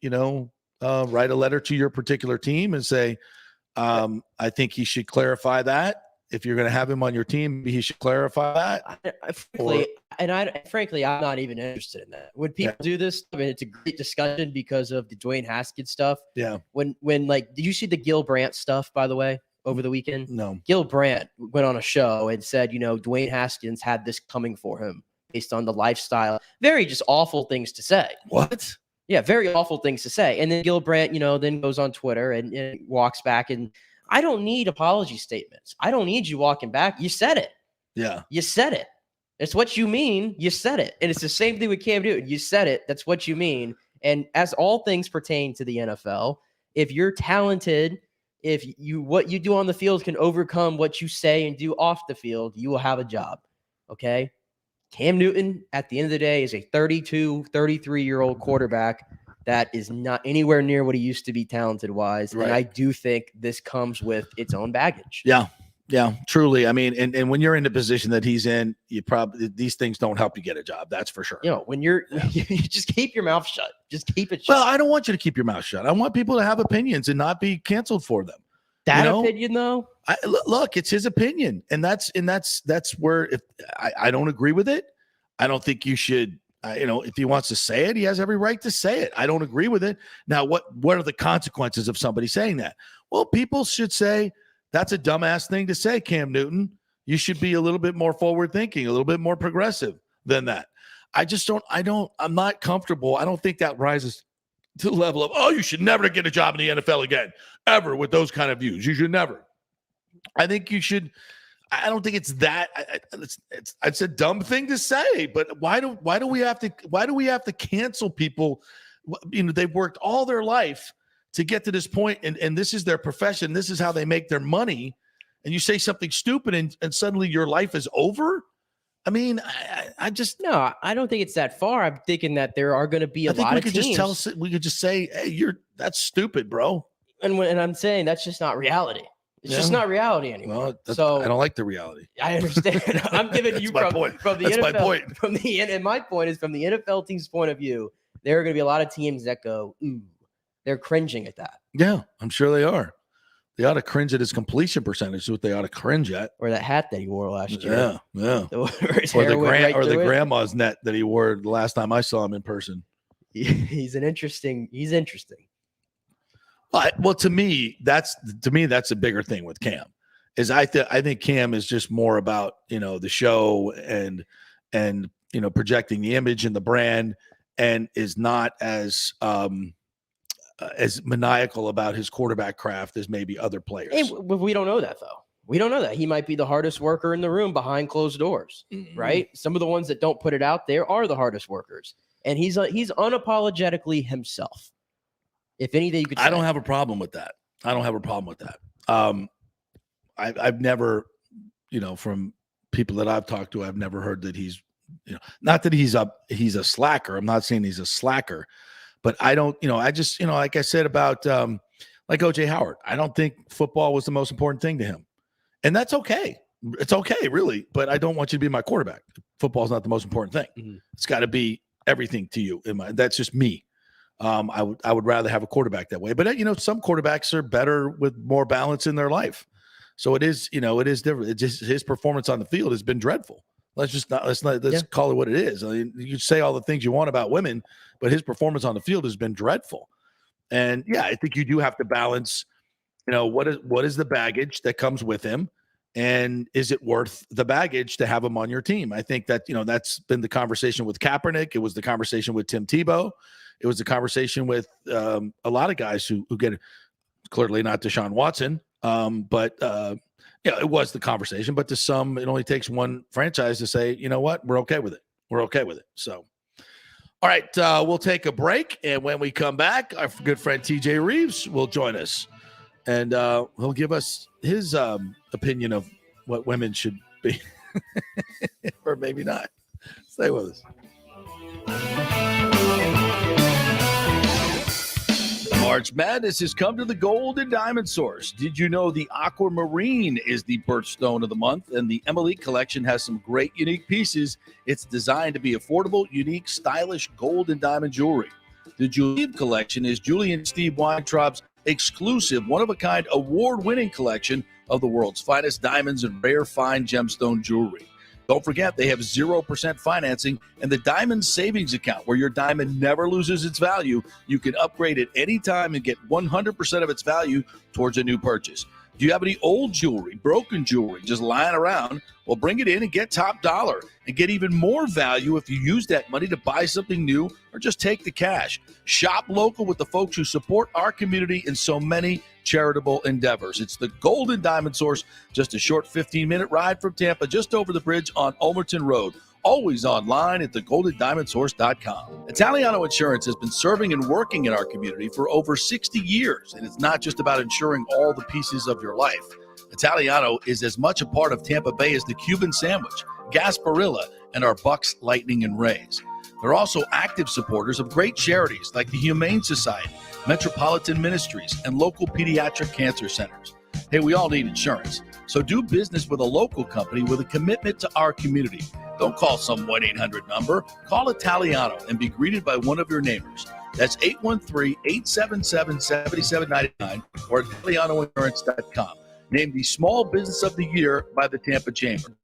write a letter to your particular team and say, I think he should clarify that. If you're going to have him on your team, maybe he should clarify that. Frankly, I'm not even interested in that. When people do this, I mean, it's a great discussion because of the Dwayne Haskins stuff. Yeah. When did you see the Gil Brandt stuff, by the way, over the weekend? No. Gil Brandt went on a show and said, Dwayne Haskins had this coming for him based on the lifestyle. Very just awful things to say. What? Yeah, very awful things to say. And then Gil Brandt, then goes on Twitter and walks back. And I don't need apology statements. I don't need you walking back. You said it. Yeah. You said it. It's what you mean. You said it. And it's the same thing with Cam Newton. You said it. That's what you mean. And as all things pertain to the NFL, if you're talented, what you do on the field can overcome what you say and do off the field, you will have a job. Okay? Cam Newton, at the end of the day, is a 32, 33-year-old quarterback that is not anywhere near what he used to be talented-wise. Right. And I do think this comes with its own baggage. Yeah. Yeah, truly. I mean, and when you're in the position that he's in, you probably these things don't help you get a job. That's for sure. You know, when you just keep your mouth shut. Just keep it shut. Well, I don't want you to keep your mouth shut. I want people to have opinions and not be canceled for them. That opinion, though. Look, it's his opinion, and that's where if I don't agree with it, I don't think you should. If he wants to say it, he has every right to say it. I don't agree with it. Now, what are the consequences of somebody saying that? Well, people should say that's a dumbass thing to say, Cam Newton. You should be a little bit more forward thinking, a little bit more progressive than that. I'm not comfortable. I don't think that rises to the level of, you should never get a job in the NFL again, ever, with those kind of views. You should never. I think you should. I don't think it's that. It's a dumb thing to say, but why do we have to cancel people? They've worked all their life to get to this point, and this is their profession. This is how they make their money. And you say something stupid, and suddenly your life is over. I mean, I don't think it's that far. I'm thinking that there are going to be a lot of teams. We could just say, hey, that's stupid, bro. And I'm saying that's just not reality. It's just not reality anymore. Well, I don't like the reality. I understand. I'm giving you from the That's NFL. My point. And my point is from the NFL team's point of view, there are going to be a lot of teams that go, ooh, they're cringing at that. Yeah, I'm sure they are. They ought to cringe at his completion percentage. Is what they ought to cringe at. Or that hat that he wore last year. Yeah. Or the grandma's net that he wore the last time I saw him in person. He's interesting. Well, to me, that's a bigger thing with Cam. Is I think Cam is just more about the show and projecting the image and the brand, and is not as maniacal about his quarterback craft as maybe other players. Hey, we don't know that though. We don't know that. He might be the hardest worker in the room behind closed doors, right? Some of the ones that don't put it out there are the hardest workers, and he's unapologetically himself. If anything, you could say. I don't have a problem with that. I've never, from people that I've talked to, I've never heard that he's, not that he's a slacker. I'm not saying he's a slacker, but I don't, I just, like I said about, like OJ Howard, I don't think football was the most important thing to him. And that's okay. It's okay, really. But I don't want you to be my quarterback. Football is not the most important thing. Mm-hmm. It's got to be everything to you. That's just me. I would rather have a quarterback that way. But, some quarterbacks are better with more balance in their life. So it is different. It just, his performance on the field has been dreadful. Let's call it what it is. I mean, you say all the things you want about women, but his performance on the field has been dreadful. And yeah, I think you do have to balance, what is the baggage that comes with him, and is it worth the baggage to have him on your team? I think that, that's been the conversation with Kaepernick. It was the conversation with Tim Tebow. It was the conversation with a lot of guys who get, clearly not Deshaun Watson, but it was the conversation. But to some, it only takes one franchise to say, you know what, we're okay with it. We're okay with it. So, all right, we'll take a break. And when we come back, our good friend TJ Reeves will join us. And he'll give us his opinion of what women should be or maybe not. Stay with us. March Madness has come to the Gold and Diamond Source. Did you know the Aquamarine is the birthstone of the month, and the Emily collection has some great unique pieces. It's designed to be affordable, unique, stylish gold and diamond jewelry. The Julian collection is Julie and Steve Weintraub's exclusive, one-of-a-kind, award-winning collection of the world's finest diamonds and rare fine gemstone jewelry. Don't forget, they have 0% financing and the Diamond Savings Account, where your diamond never loses its value. You can upgrade at any time and get 100% of its value towards a new purchase. Do you have any old jewelry, broken jewelry, just lying around? Well, bring it in and get top dollar and get even more value if you use that money to buy something new or just take the cash. Shop local with the folks who support our community in so many charitable endeavors. It's the Gold and Diamond Source, just a short 15-minute ride from Tampa, just over the bridge on Ulmerton Road. Always online at thegoldendiamondsource.com. Italiano Insurance has been serving and working in our community for over 60 years, and it's not just about insuring all the pieces of your life. Italiano is as much a part of Tampa Bay as the Cuban sandwich, Gasparilla, and our Bucs, Lightning, and Rays. They're also active supporters of great charities like the Humane Society, Metropolitan Ministries, and local pediatric cancer centers. Hey, we all need insurance. So do business with a local company with a commitment to our community. Don't call some 1-800 number. Call Italiano and be greeted by one of your neighbors. That's 813-877-7799 or ItalianoInsurance.com. Named the Small Business of the Year by the Tampa Chamber.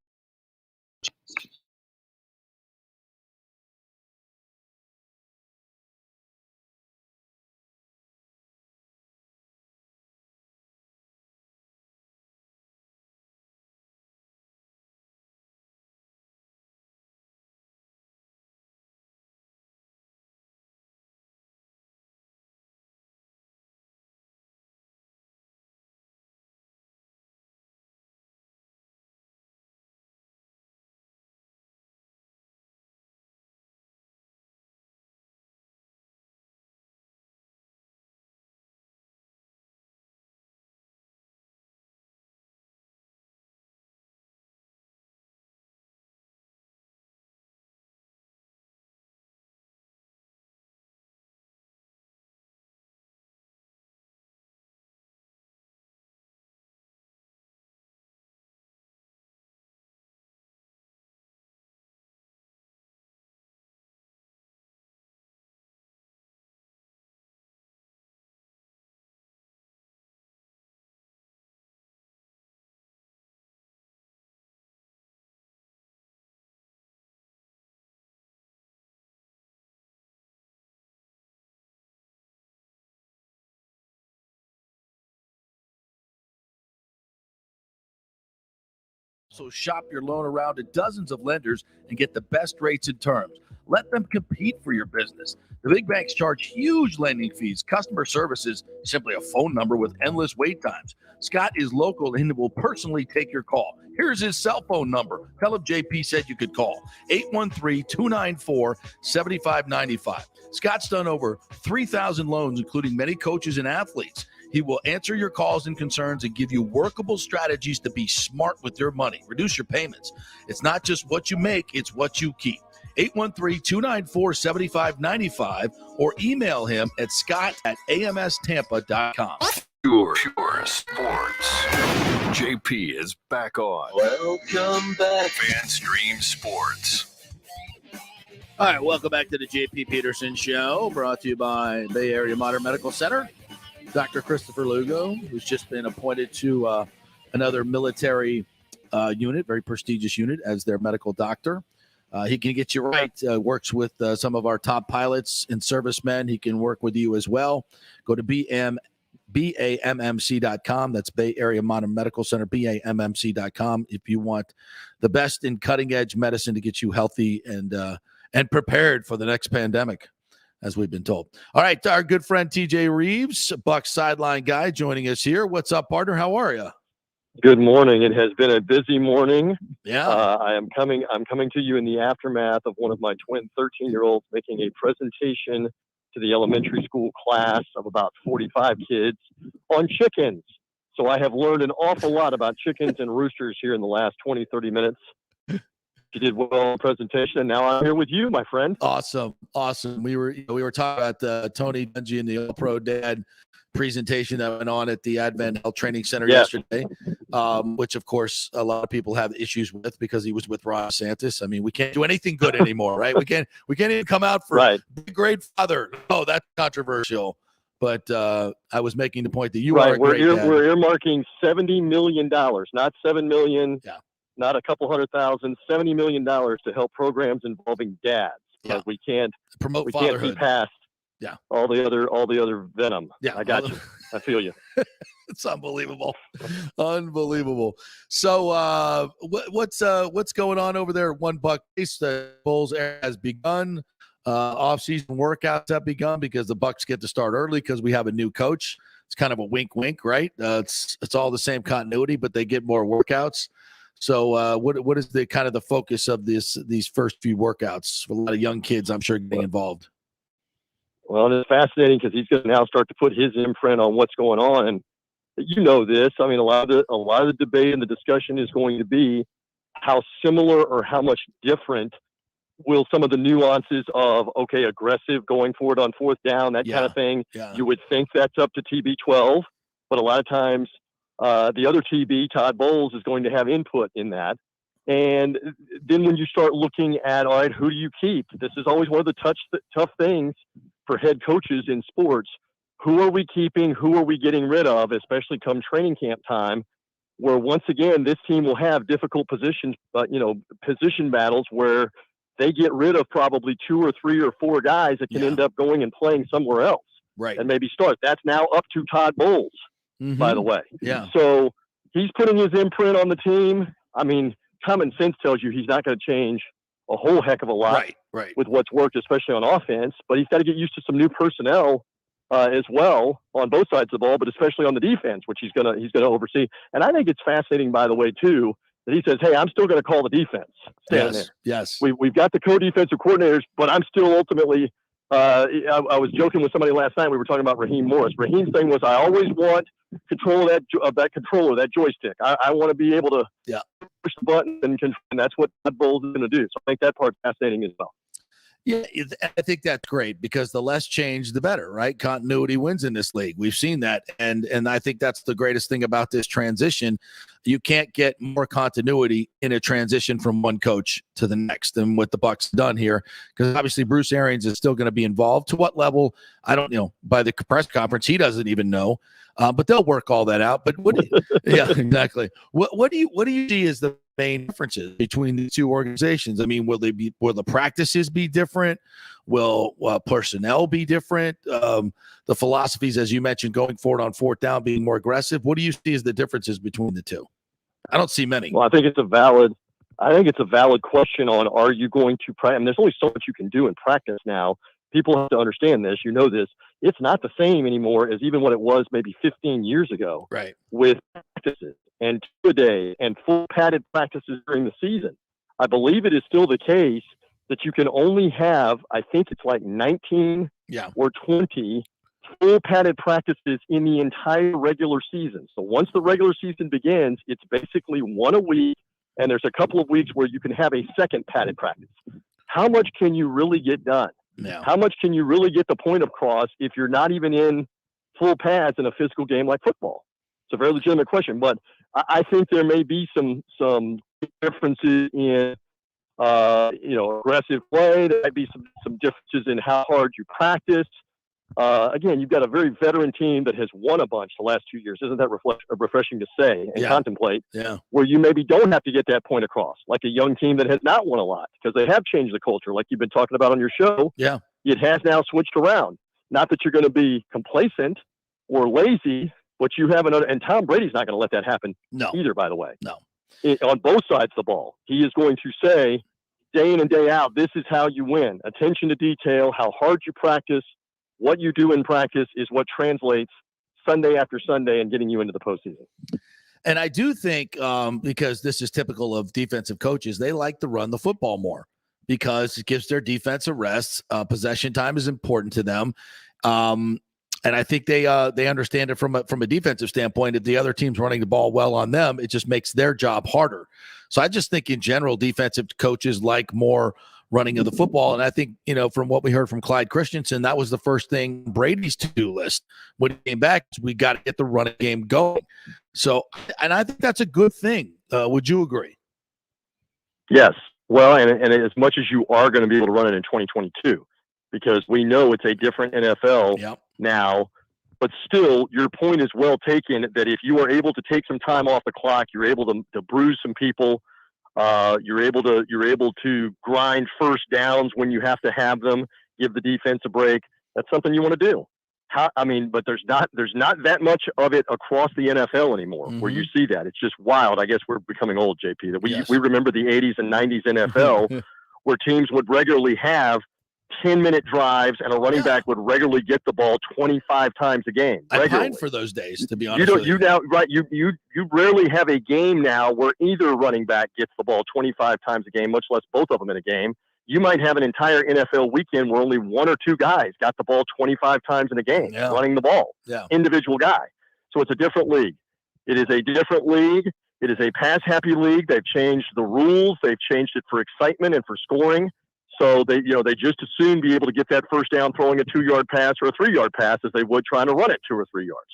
So shop your loan around to dozens of lenders and get the best rates and terms. Let them compete for your business. The big banks charge huge lending fees. Customer service is simply a phone number with endless wait times. Scott is local and will personally take your call. Here's his cell phone number. Tell him JP said you could call. 813-294-7595. Scott's done over 3,000 loans, including many coaches and athletes. He will answer your calls and concerns and give you workable strategies to be smart with your money. Reduce your payments. It's not just what you make, it's what you keep. 813-294-7595 or email him at scott@amstampa.com. Pure Sports. JP is back on. Welcome back. FanStream Sports. All right, welcome back to the JP Peterson Show, brought to you by Bay Area Modern Medical Center. Dr. Christopher Lugo, who's just been appointed to another military unit, very prestigious unit, as their medical doctor. He can get you right, works with some of our top pilots and servicemen. He can work with you as well. Go to BAMMC.com. That's Bay Area Modern Medical Center, BAMMC.com. If you want the best in cutting-edge medicine to get you healthy and prepared for the next pandemic, as we've been told. All right, our good friend TJ Reeves, Bucs sideline guy, joining us here. What's up, partner? How are you? Good morning. It has been a busy morning. Yeah. I'm coming to you in the aftermath of one of my twin 13-year-olds making a presentation to the elementary school class of about 45 kids on chickens. So I have learned an awful lot about chickens and roosters here in the last 20, 30 minutes. You did well in the presentation, and now I'm here with you, my friend. Awesome. We were talking about Tony Dungy and the All-Pro Dad presentation that went on at the Advent Health Training Center yesterday, which, of course, a lot of people have issues with because he was with Ron DeSantis. I mean, we can't do anything good anymore, right? We can't even come out for Big Great Father. Oh, that's controversial. But I was making the point that you are a great dad. We're earmarking $70 million, not $7 million. Yeah. Not a couple $100,000, $70 million to help programs involving dads. Yeah. We can't promote fatherhood. Can't see past all the other venom. Yeah, I got you. I feel you. It's unbelievable. So what's going on over there at One Buck Base? The Bulls has begun. Off-season workouts have begun because the Bucs get to start early because we have a new coach. It's kind of a wink, right? It's all the same continuity, but they get more workouts. So what is the kind of the focus of these first few workouts? A lot of young kids, I'm sure, getting involved. Well, it's fascinating because he's going to now start to put his imprint on what's going on. And you know this. I mean, a lot of the debate and the discussion is going to be how similar or how much different will some of the nuances of, aggressive going forward on fourth down, that kind of thing. Yeah. You would think that's up to TB12, but a lot of times The other TB, Todd Bowles, is going to have input in that. And then when you start looking at, all right, who do you keep? This is always one of the tough things for head coaches in sports. Who are we keeping? Who are we getting rid of, especially come training camp time, where once again, this team will have difficult position battles where they get rid of probably 2 or 3 or 4 guys that can end up going and playing somewhere else. Right. And maybe start. That's now up to Todd Bowles, by the way. Yeah. So he's putting his imprint on the team. I mean, common sense tells you he's not going to change a whole heck of a lot with what's worked, especially on offense, but he's got to get used to some new personnel as well on both sides of the ball, but especially on the defense, which he's going to oversee. And I think it's fascinating, by the way, too, that he says, hey, I'm still going to call the defense. Yes. We've got the co-defensive coordinators, but I'm still ultimately I was joking with somebody last night. We were talking about Raheem Morris. Raheem's thing was, I always want control of that controller, that joystick. I want to be able to push the button and control, and that's what Todd Bowles is going to do. So I think that part's fascinating as well. Yeah, I think that's great because the less change, the better, right? Continuity wins in this league. We've seen that. And I think that's the greatest thing about this transition. You can't get more continuity in a transition from one coach to the next than what the Bucs done here. Because obviously Bruce Arians is still going to be involved. To what level? I don't know. By the press conference, he doesn't even know. But they'll work all that out. But yeah, exactly. What do you see as the main differences between the two organizations? I mean, will the practices be different? Will personnel be different? The philosophies, as you mentioned, going forward on 4th down, being more aggressive. What do you see as the differences between the two? I don't see many. Well, I think it's a valid question on, are you going to practice? I mean, there's only so much you can do in practice now. People have to understand this. You know this. It's not the same anymore as even what it was maybe 15 years ago. Right. With practices and 2 a day and full padded practices during the season. I believe it is still the case that you can only have, I think it's like 19 or 20 full padded practices in the entire regular season. So once the regular season begins, it's basically 1 a week, and there's a couple of weeks where you can have a second padded practice. How much can you really get done? Yeah. How much can you really get the point across if you're not even in full pads in a physical game like football? It's a very legitimate question, but I think there may be some differences in aggressive play. There might be some differences in how hard you practice. Again, you've got a very veteran team that has won a bunch the last 2 years. Isn't that refreshing to say and contemplate? Yeah. Where you maybe don't have to get that point across, like a young team that has not won a lot because they have changed the culture, like you've been talking about on your show. Yeah. It has now switched around. Not that you're going to be complacent or lazy, but you have another. And Tom Brady's not going to let that happen either, by the way. No. On both sides of the ball, he is going to say day in and day out, this is how you win. Attention to detail, how hard you practice. What you do in practice is what translates Sunday after Sunday and getting you into the postseason. And I do think, because this is typical of defensive coaches, they like to run the football more because it gives their defense a rest. Possession time is important to them. And I think they understand it from a defensive standpoint. If the other team's running the ball well on them, it just makes their job harder. So I just think in general, defensive coaches like more running of the football. And I think, from what we heard from Clyde Christensen, that was the first thing Brady's to-do list when he came back. We got to get the running game going. So, and I think that's a good thing. Would you agree? Yes. Well, and as much as you are going to be able to run it in 2022, because we know it's a different NFL now, but still your point is well taken that if you are able to take some time off the clock, you're able to bruise some people. You're able to grind first downs when you have to have them, give the defense a break. That's something you want to do. But there's not that much of it across the NFL anymore where you see that. It's just wild. I guess we're becoming old, JP. That we remember the 80s and 90s NFL where teams would regularly have 10-minute drives and a running back would regularly get the ball 25 times a game. I pined for those days, to be honest. You rarely have a game now where either running back gets the ball 25 times a game, much less both of them in a game. You might have an entire NFL weekend where only 1 or 2 guys got the ball 25 times in a game, running the ball, individual guy. So it's a different league. It is a different league. It is a pass-happy league. They've changed the rules. They've changed it for excitement and for scoring. So they just as soon be able to get that first down throwing a 2-yard pass or a 3-yard pass as they would trying to run it 2 or 3 yards.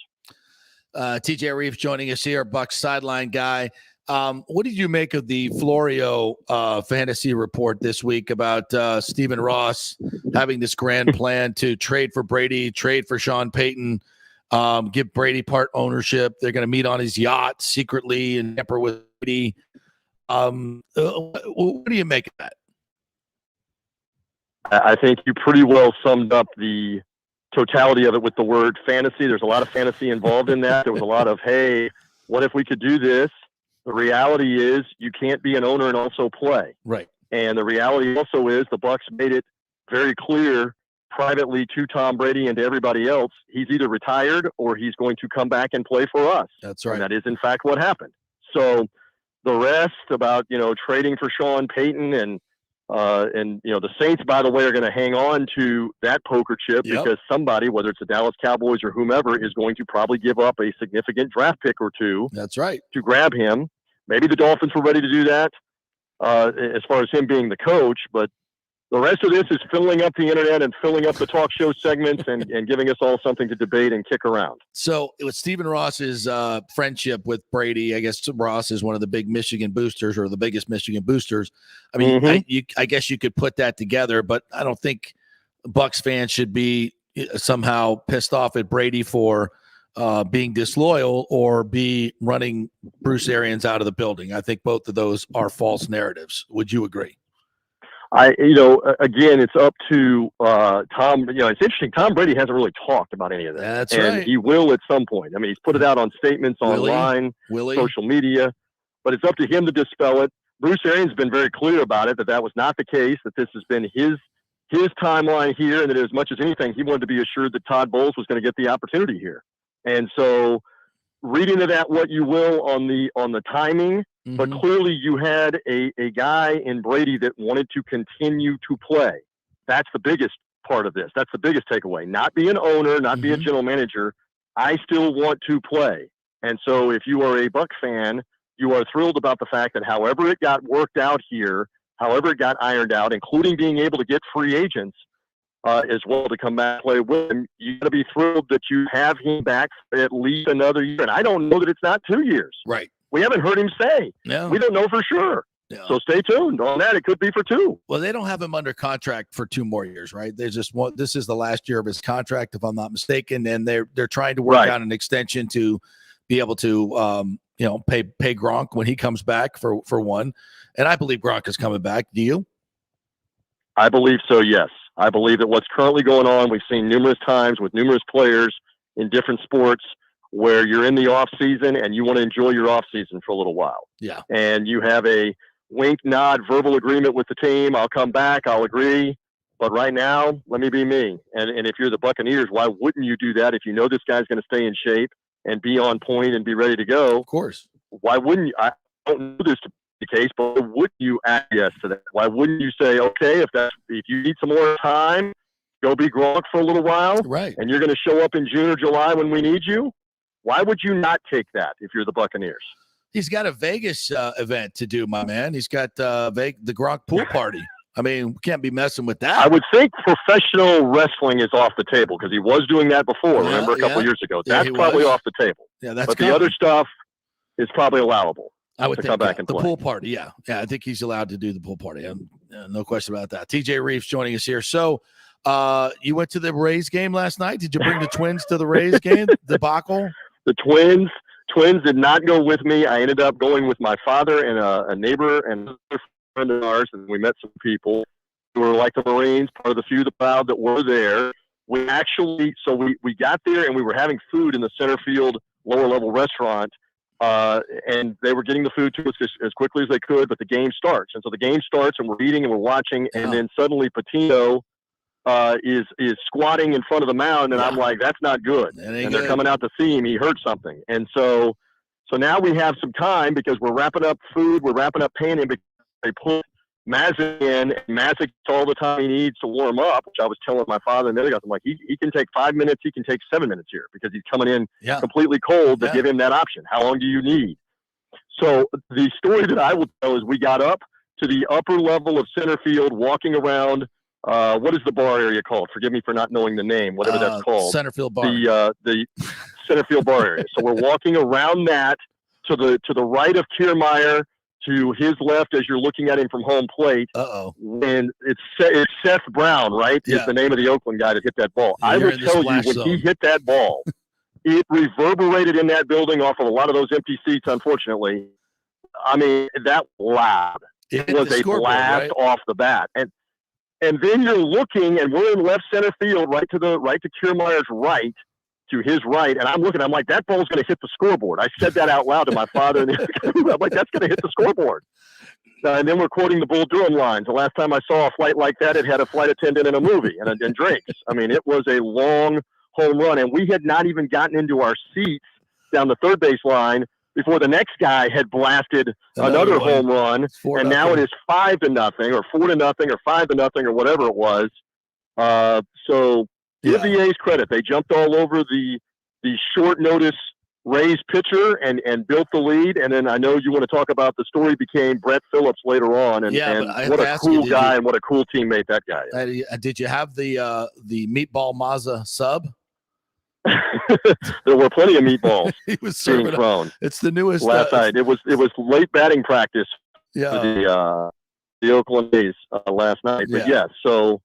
TJ Reeves joining us here, Bucs sideline guy. What did you make of the Florio fantasy report this week about Stephen Ross having this grand plan to trade for Brady, trade for Sean Payton, give Brady part ownership? They're going to meet on his yacht secretly in Tampa with Brady. What do you make of that? I think you pretty well summed up the totality of it with the word fantasy. There's a lot of fantasy involved in that. There was a lot of, hey, what if we could do this? The reality is you can't be an owner and also play. Right. And the reality also is the Bucs made it very clear privately to Tom Brady and to everybody else, he's either retired or he's going to come back and play for us. That's right. And that is in fact what happened. So the rest about, trading for Sean Payton and the Saints, by the way, are going to hang on to that poker chip because somebody, whether it's the Dallas Cowboys or whomever, is going to probably give up a significant draft pick or two. That's right. To grab him. Maybe the Dolphins were ready to do that as far as him being the coach, but the rest of this is filling up the internet and filling up the talk show segments and giving us all something to debate and kick around. So with Stephen Ross's friendship with Brady, I guess Ross is one of the big Michigan boosters or the biggest Michigan boosters. I mean, I guess you could put that together, but I don't think Bucs fans should be somehow pissed off at Brady for being disloyal or be running Bruce Arians out of the building. I think both of those are false narratives. Would you agree? Again, it's up to Tom. It's interesting. Tom Brady hasn't really talked about any of that. That's and right. He will at some point. I mean, he's put it out on statements online, social media, but it's up to him to dispel it. Bruce Arians has been very clear about it, that was not the case, that this has been his timeline here, and that as much as anything, he wanted to be assured that Todd Bowles was going to get the opportunity here. And so read into that what you will on the timing, but clearly you had a guy in Brady that wanted to continue to play. That's the biggest part of this. That's the biggest takeaway. Not be an owner, not be a general manager. I still want to play. And so if you are a Bucs fan, you are thrilled about the fact that however it got worked out here, however it got ironed out, including being able to get free agents as well to come back and play with him, you got to be thrilled that you have him back for at least another year. And I don't know that it's not 2 years. Right. We haven't heard him say. No. We don't know for sure. Yeah. So stay tuned on that. It could be for 2. Well, they don't have him under contract for 2 more years, right? They just want, this is the last year of his contract, if I'm not mistaken, and they're trying to work out an extension to be able to pay Gronk when he comes back for one. And I believe Gronk is coming back. Do you? I believe so. Yes. I believe that what's currently going on, we've seen numerous times with numerous players in different sports where you're in the off season and you want to enjoy your off season for a little while. Yeah. And you have a wink, nod, verbal agreement with the team. I'll come back. I'll agree. But right now, let me be me. And if you're the Buccaneers, why wouldn't you do that? If you know this guy's going to stay in shape and be on point and be ready to go, of course. Why wouldn't you? I don't know this to be the case, but why wouldn't you acquiesce to that? Why wouldn't you say, okay, if you need some more time, go be Gronk for a little while, right? And you're going to show up in June or July when we need you? Why would you not take that if you're the Buccaneers? He's got a Vegas event to do, my man. He's got the Gronk pool party. I mean, we can't be messing with that. I would think professional wrestling is off the table because he was doing that before. Remember a couple years ago. That's probably off the table. Yeah, that's. But the other stuff is probably allowable. I would to think come back and the play. pool party. Yeah, I think he's allowed to do the pool party. No question about that. TJ Reeves joining us here. So, you went to the Rays game last night. Did you bring the Twins to the Rays game? Debacle. The Twins did not go with me. I ended up going with my father and a neighbor and a friend of ours, and we met some people who were like the Marines, part of the few, the proud that were there. We actually, we got there and we were having food in the center field lower level restaurant, and they were getting the food to us as quickly as they could, but the game starts. And so the game starts and we're eating and we're watching, and then suddenly Patino is squatting in front of the mound, and I'm like, that's not good. And they're coming out to see him. He hurt something. And so now we have some time because we're wrapping up food, we're wrapping up painting, because they put Mazik in, and Mazik gets all the time he needs to warm up, which I was telling my father and the other guys, I'm like, he can take 5 minutes, he can take 7 minutes here because he's coming in completely cold to give him that option. How long do you need? So the story that I will tell is we got up to the upper level of center field, walking around what is the bar area called? Forgive me for not knowing the name, whatever that's called. Center field bar. The center field bar area. So we're walking around that to the right of Kiermaier, to his left as you're looking at him from home plate. And it's Seth Brown, right? Yeah. Is the name of the Oakland guy that hit that ball. I will tell you, when he hit that ball, it reverberated in that building off of a lot of those empty seats, unfortunately. I mean, that loud. It was a blast off the bat. And then you're looking, and we're in left center field, right to Kiermaier's right, to his right, and I'm looking, I'm like, that ball's going to hit the scoreboard. I said that out loud to my father, and I'm like, that's going to hit the scoreboard. And then we're quoting the Bull Durham lines. The last time I saw a flight like that, it had a flight attendant in a movie and drinks. I mean, it was a long home run, and we had not even gotten into our seats down the third base line before the next guy had blasted another home run, and now it is 5-0 or 4-0 or 5-0 or whatever it was. So give the A's credit. They jumped all over the short notice Rays pitcher and built the lead. And then I know you want to talk about the story became Brett Phillips later on, and what a cool guy and what a cool teammate that guy is. Did you have the meatball Mazza sub? There were plenty of meatballs he was being thrown. It's the newest last night. It was late batting practice for the Oakland A's last night. But so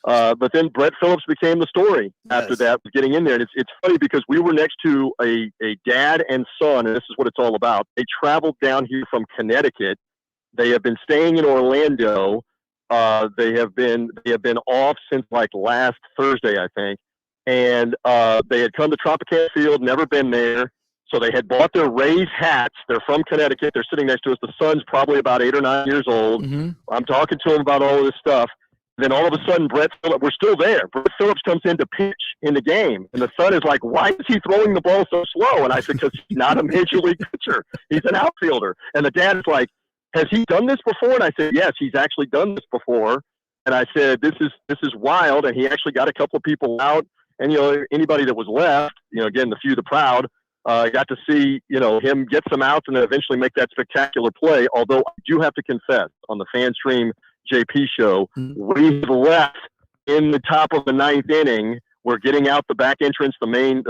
but then Brett Phillips became the story after that, getting in there. And it's funny because we were next to a dad and son, and this is what it's all about. They traveled down here from Connecticut. They have been staying in Orlando. They have been off since like last Thursday, I think. And they had come to Tropicana Field, never been there. So they had bought their Rays hats. They're from Connecticut. They're sitting next to us. The son's probably about 8 or 9 years old. Mm-hmm. I'm talking to him about all of this stuff. Then all of a sudden, Brett Phillips, we're still there. Brett Phillips comes in to pitch in the game. And the son is like, why is he throwing the ball so slow? And I said, because he's not a major league pitcher. He's an outfielder. And the dad is like, has he done this before? And I said, yes, he's actually done this before. And I said, this is wild. And he actually got a couple of people out. And, anybody that was left, again, the few, the proud, got to see, him get some outs and then eventually make that spectacular play. Although I do have to confess, on the Fan Stream JP show, we left in the top of the 9th inning. We're getting out the back entrance, the main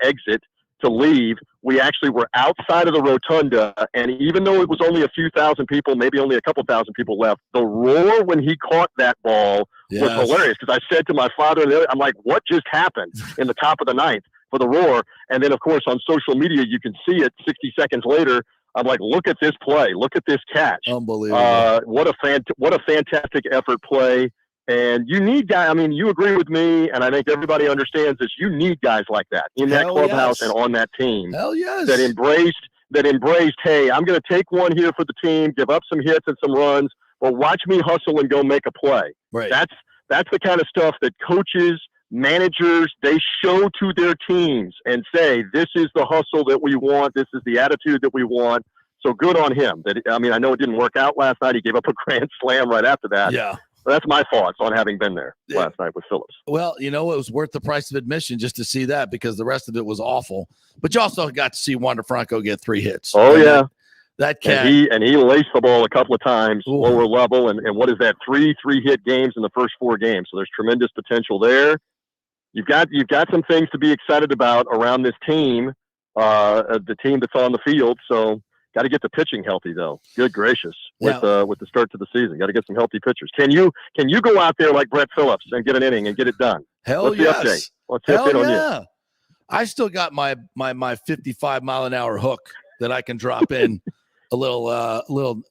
exit to leave. We actually were outside of the rotunda. And even though it was only a few thousand people, maybe only a couple thousand people left, the roar when he caught that ball was hilarious. Because I said to my father, I'm like, what just happened in the top of the 9th for the roar? And then, of course, on social media, you can see it 60 seconds later. I'm like, look at this play. Look at this catch. Unbelievable. What a fantastic effort play. And you need guys. I mean, you agree with me, and I think everybody understands this. You need guys like that in that clubhouse and on that team. Hell yes. That embraced, hey, I'm going to take one here for the team, give up some hits and some runs, but watch me hustle and go make a play. Right. That's the kind of stuff that coaches, managers, they show to their teams and say, this is the hustle that we want. This is the attitude that we want. So good on him. I know it didn't work out last night. He gave up a grand slam right after that. Yeah. That's my thoughts on having been there last night with Phillips. Well, it was worth the price of admission just to see that, because the rest of it was awful. But you also got to see Wander Franco get 3 hits. Oh, yeah. That cat. And he laced the ball a couple of times, lower level. And what is that? 3 hit games in the first 4 games. So there's tremendous potential there. You've got some things to be excited about around this team, the team that's on the field. So got to get the pitching healthy, though. Good gracious, with the start to the season, got to get some healthy pitchers. Can you go out there like Brett Phillips and get an inning and get it done? Hell yes. What's the update on you? I still got my 55 mile an hour hook that I can drop in a little.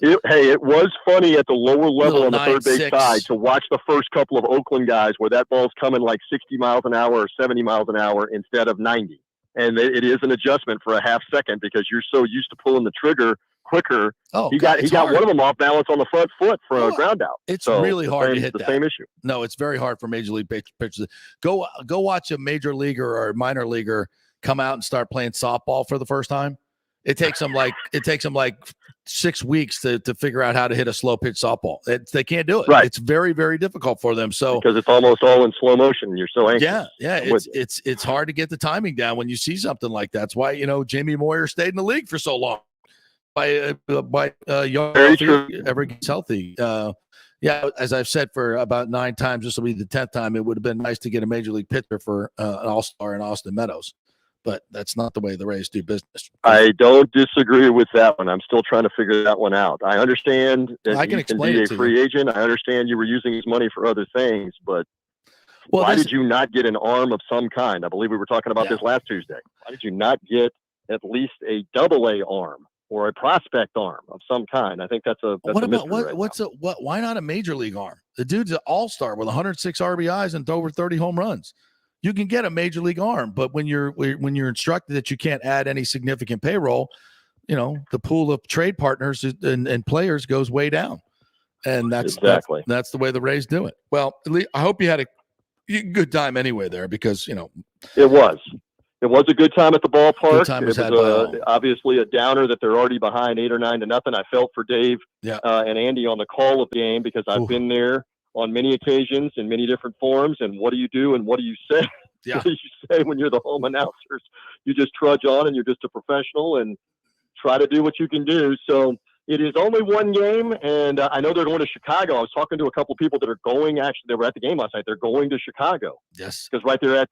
It was funny at the lower level on the third base side to watch the first couple of Oakland guys where that ball's coming like 60 miles an hour or 70 miles an hour instead of 90. And it is an adjustment for a half second because you're so used to pulling the trigger quicker. Oh, he got one of them off balance on the front foot for a ground out. It's really hard to hit the same issue. No, it's very hard for major league pitchers. Go watch a major leaguer or a minor leaguer come out and start playing softball for the first time. It takes them like 6 weeks to figure out how to hit a slow pitch softball. They can't do it. Right. It's very, very difficult for them. So because it's almost all in slow motion, you're so anxious. Yeah. It's hard to get the timing down when you see something like that. That's why Jamie Moyer stayed in the league for so long. By young, very true. Ever gets healthy. Yeah, as I've said for about 9 times, this will be the 10th time. It would have been nice to get a major league pitcher for an all-star in Austin Meadows, but that's not the way the Rays do business. I don't disagree with that one. I'm still trying to figure that one out. I understand that I can he can explain be it a to free you. agent. I understand you were using his money for other things, but why did you not get an arm of some kind? I believe we were talking about this last Tuesday. Why did you not get at least a double-A arm or a prospect arm of some kind? I think that's a mystery right now. Why not a major league arm? The dude's an all-star with 106 RBIs and over 30 home runs. You can get a major league arm, but when you're instructed that you can't add any significant payroll, the pool of trade partners and players goes way down, and that's the way the Rays do it. Well, I hope you had a good time anyway there, because it was a good time at the ballpark. Good time was it was obviously a downer that they're already behind 8 or 9 to nothing. I felt for Dave and Andy on the call of the game, because I've been there on many occasions in many different forms. And what do you do and what do you say? Yeah. What do you say when you're the home announcers? You just trudge on and you're just a professional and try to do what you can do. So it is only one game, and I know they're going to Chicago. I was talking to a couple of people that are going. Actually, they were at the game last night. They're going to Chicago. Yes, because they're at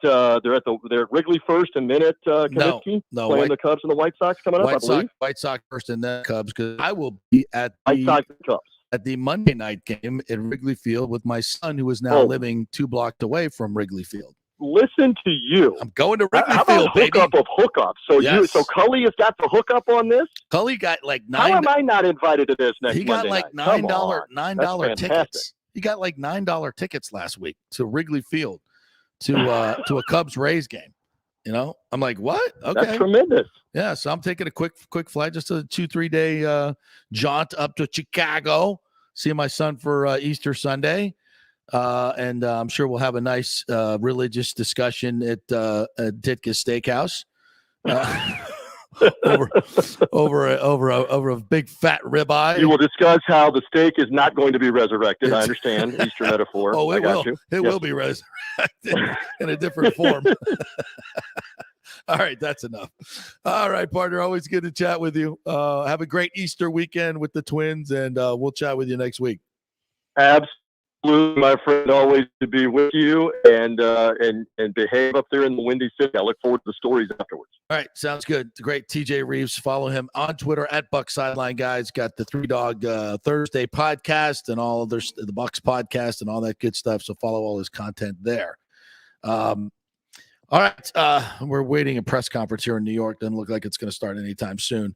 Wrigley first, and then at Comiskey, playing the Cubs and the White Sox coming up. I believe White Sox first, and then Cubs. Because I will be at White Sox and Cubs at the Monday night game in Wrigley Field with my son, who is now living 2 blocks away from Wrigley Field. Listen to you. I'm going to Wrigley How Field, about hookup of hookups? So Cully has got the hookup on this. Cully got like $9. How am I not invited to this next? He got Monday like night? $9 tickets. He got like $9 tickets last week to Wrigley Field to a Cubs Rays game. I'm like, what? Okay, that's tremendous. Yeah, so I'm taking a quick flight, just a 2-3 day jaunt up to Chicago, see my son for Easter Sunday. And I'm sure we'll have a nice religious discussion at Ditka's Steakhouse over a big fat ribeye. You will discuss how the steak is not going to be resurrected. I understand Easter metaphor. Oh, it will. You. It will be resurrected in a different form. All right, that's enough. All right, partner. Always good to chat with you. Have a great Easter weekend with the Twins, and we'll chat with you next week. Absolutely, my friend. Always to be with you, and behave up there in the Windy City. I look forward to the stories afterwards. All right, sounds good. The great TJ Reeves. Follow him on Twitter at Bucs Sideline Guys. Got the 3 Dog Thursday podcast and all the Bucs podcast and all that good stuff. So follow all his content there. All right, we're waiting a press conference here in New York. Doesn't look like it's going to start anytime soon.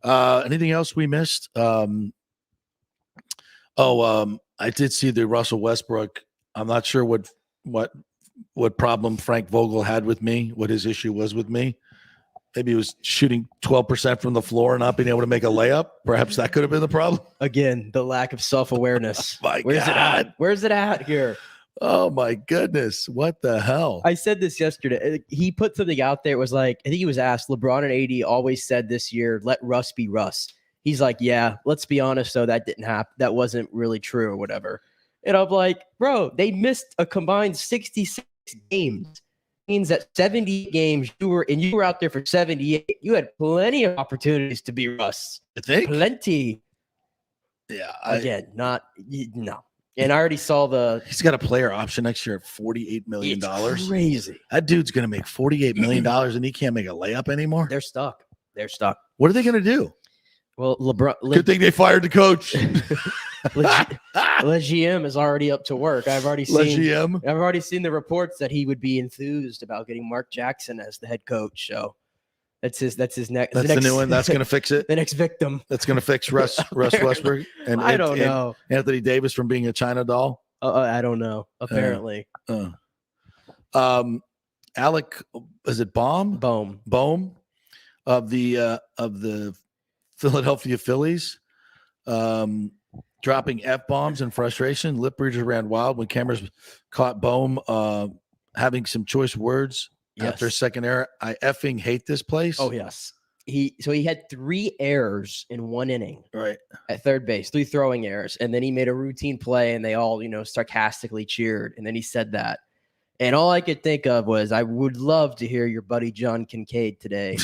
Anything else we missed? I did see the Russell Westbrook. I'm not sure what problem Frank Vogel had with me, what his issue was with me. Maybe he was shooting 12% from the floor and not being able to make a layup. Perhaps that could have been the problem. Again, the lack of self-awareness. Where's it at? Where's it at here? Oh, my goodness. What the hell? I said this yesterday. He put something out there. It was like, I think he was asked, LeBron and AD always said this year, let Russ be Russ. He's like, yeah, let's be honest, though, that didn't happen. That wasn't really true or whatever. And I'm like, bro, they missed a combined 66 games. It means that 70 games you were out there for 78. You had plenty of opportunities to be Russ. I think plenty. Yeah. No. And I already saw he's got a player option next year at $48 million. It's crazy. That dude's going to make $48 million and he can't make a layup anymore. They're stuck. What are they going to do? Well, LeBron. Good thing they fired the coach. GM is already up to work. I've already seen the reports that he would be enthused about getting Mark Jackson as the head coach. So that's his next. That's the new one. That's going to fix it. The next victim. That's going to fix Russ Westbrook and I don't know Anthony Davis from being a China doll. I don't know. Apparently, Alec, is it Bohm of the Philadelphia Phillies, dropping F-bombs in frustration. Lip readers ran wild when cameras caught Bohm having some choice words after a second error. I effing hate this place. Oh, yes. He had 3 errors in 1 inning. Right. At third base, 3 throwing errors. And then he made a routine play and they all, sarcastically cheered. And then he said that. And all I could think of was, I would love to hear your buddy John Kincaid today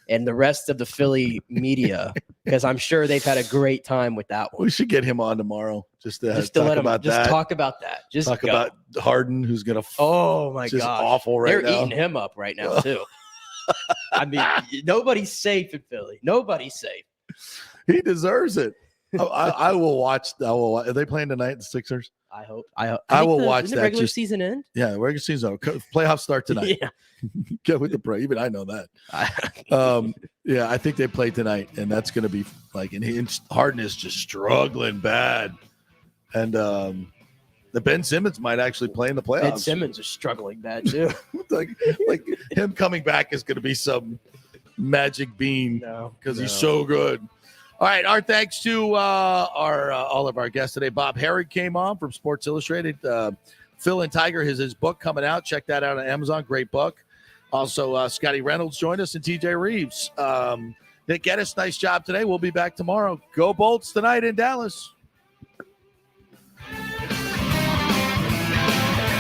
and the rest of the Philly media because I'm sure they've had a great time with that one. We should get him on tomorrow just to Just talk let him about just that. talk about that. Just talk go. about Harden, who's gonna. Oh my just gosh, awful right They're now. eating him up right now too. I mean, nobody's safe in Philly. Nobody's safe. He deserves it. I will watch. Are they playing tonight? The Sixers. I hope. I will watch Didn't the that. regular Just season end? yeah, regular season. Playoffs start tonight. Yeah. Get with the break. Even I know that. Yeah, I think they play tonight, and that's going to be like. And Harden is just struggling bad, and the Ben Simmons might actually play in the playoffs. Ben Simmons is struggling bad too. like him coming back is going to be some magic bean because he's so good. All right, our thanks to all of our guests today. Bob Herrig came on from Sports Illustrated. Phil and Tiger has his book coming out. Check that out on Amazon. Great book. Also, Scotty Reynolds joined us and TJ Reeves. Nick Geddes, nice job today. We'll be back tomorrow. Go Bolts tonight in Dallas.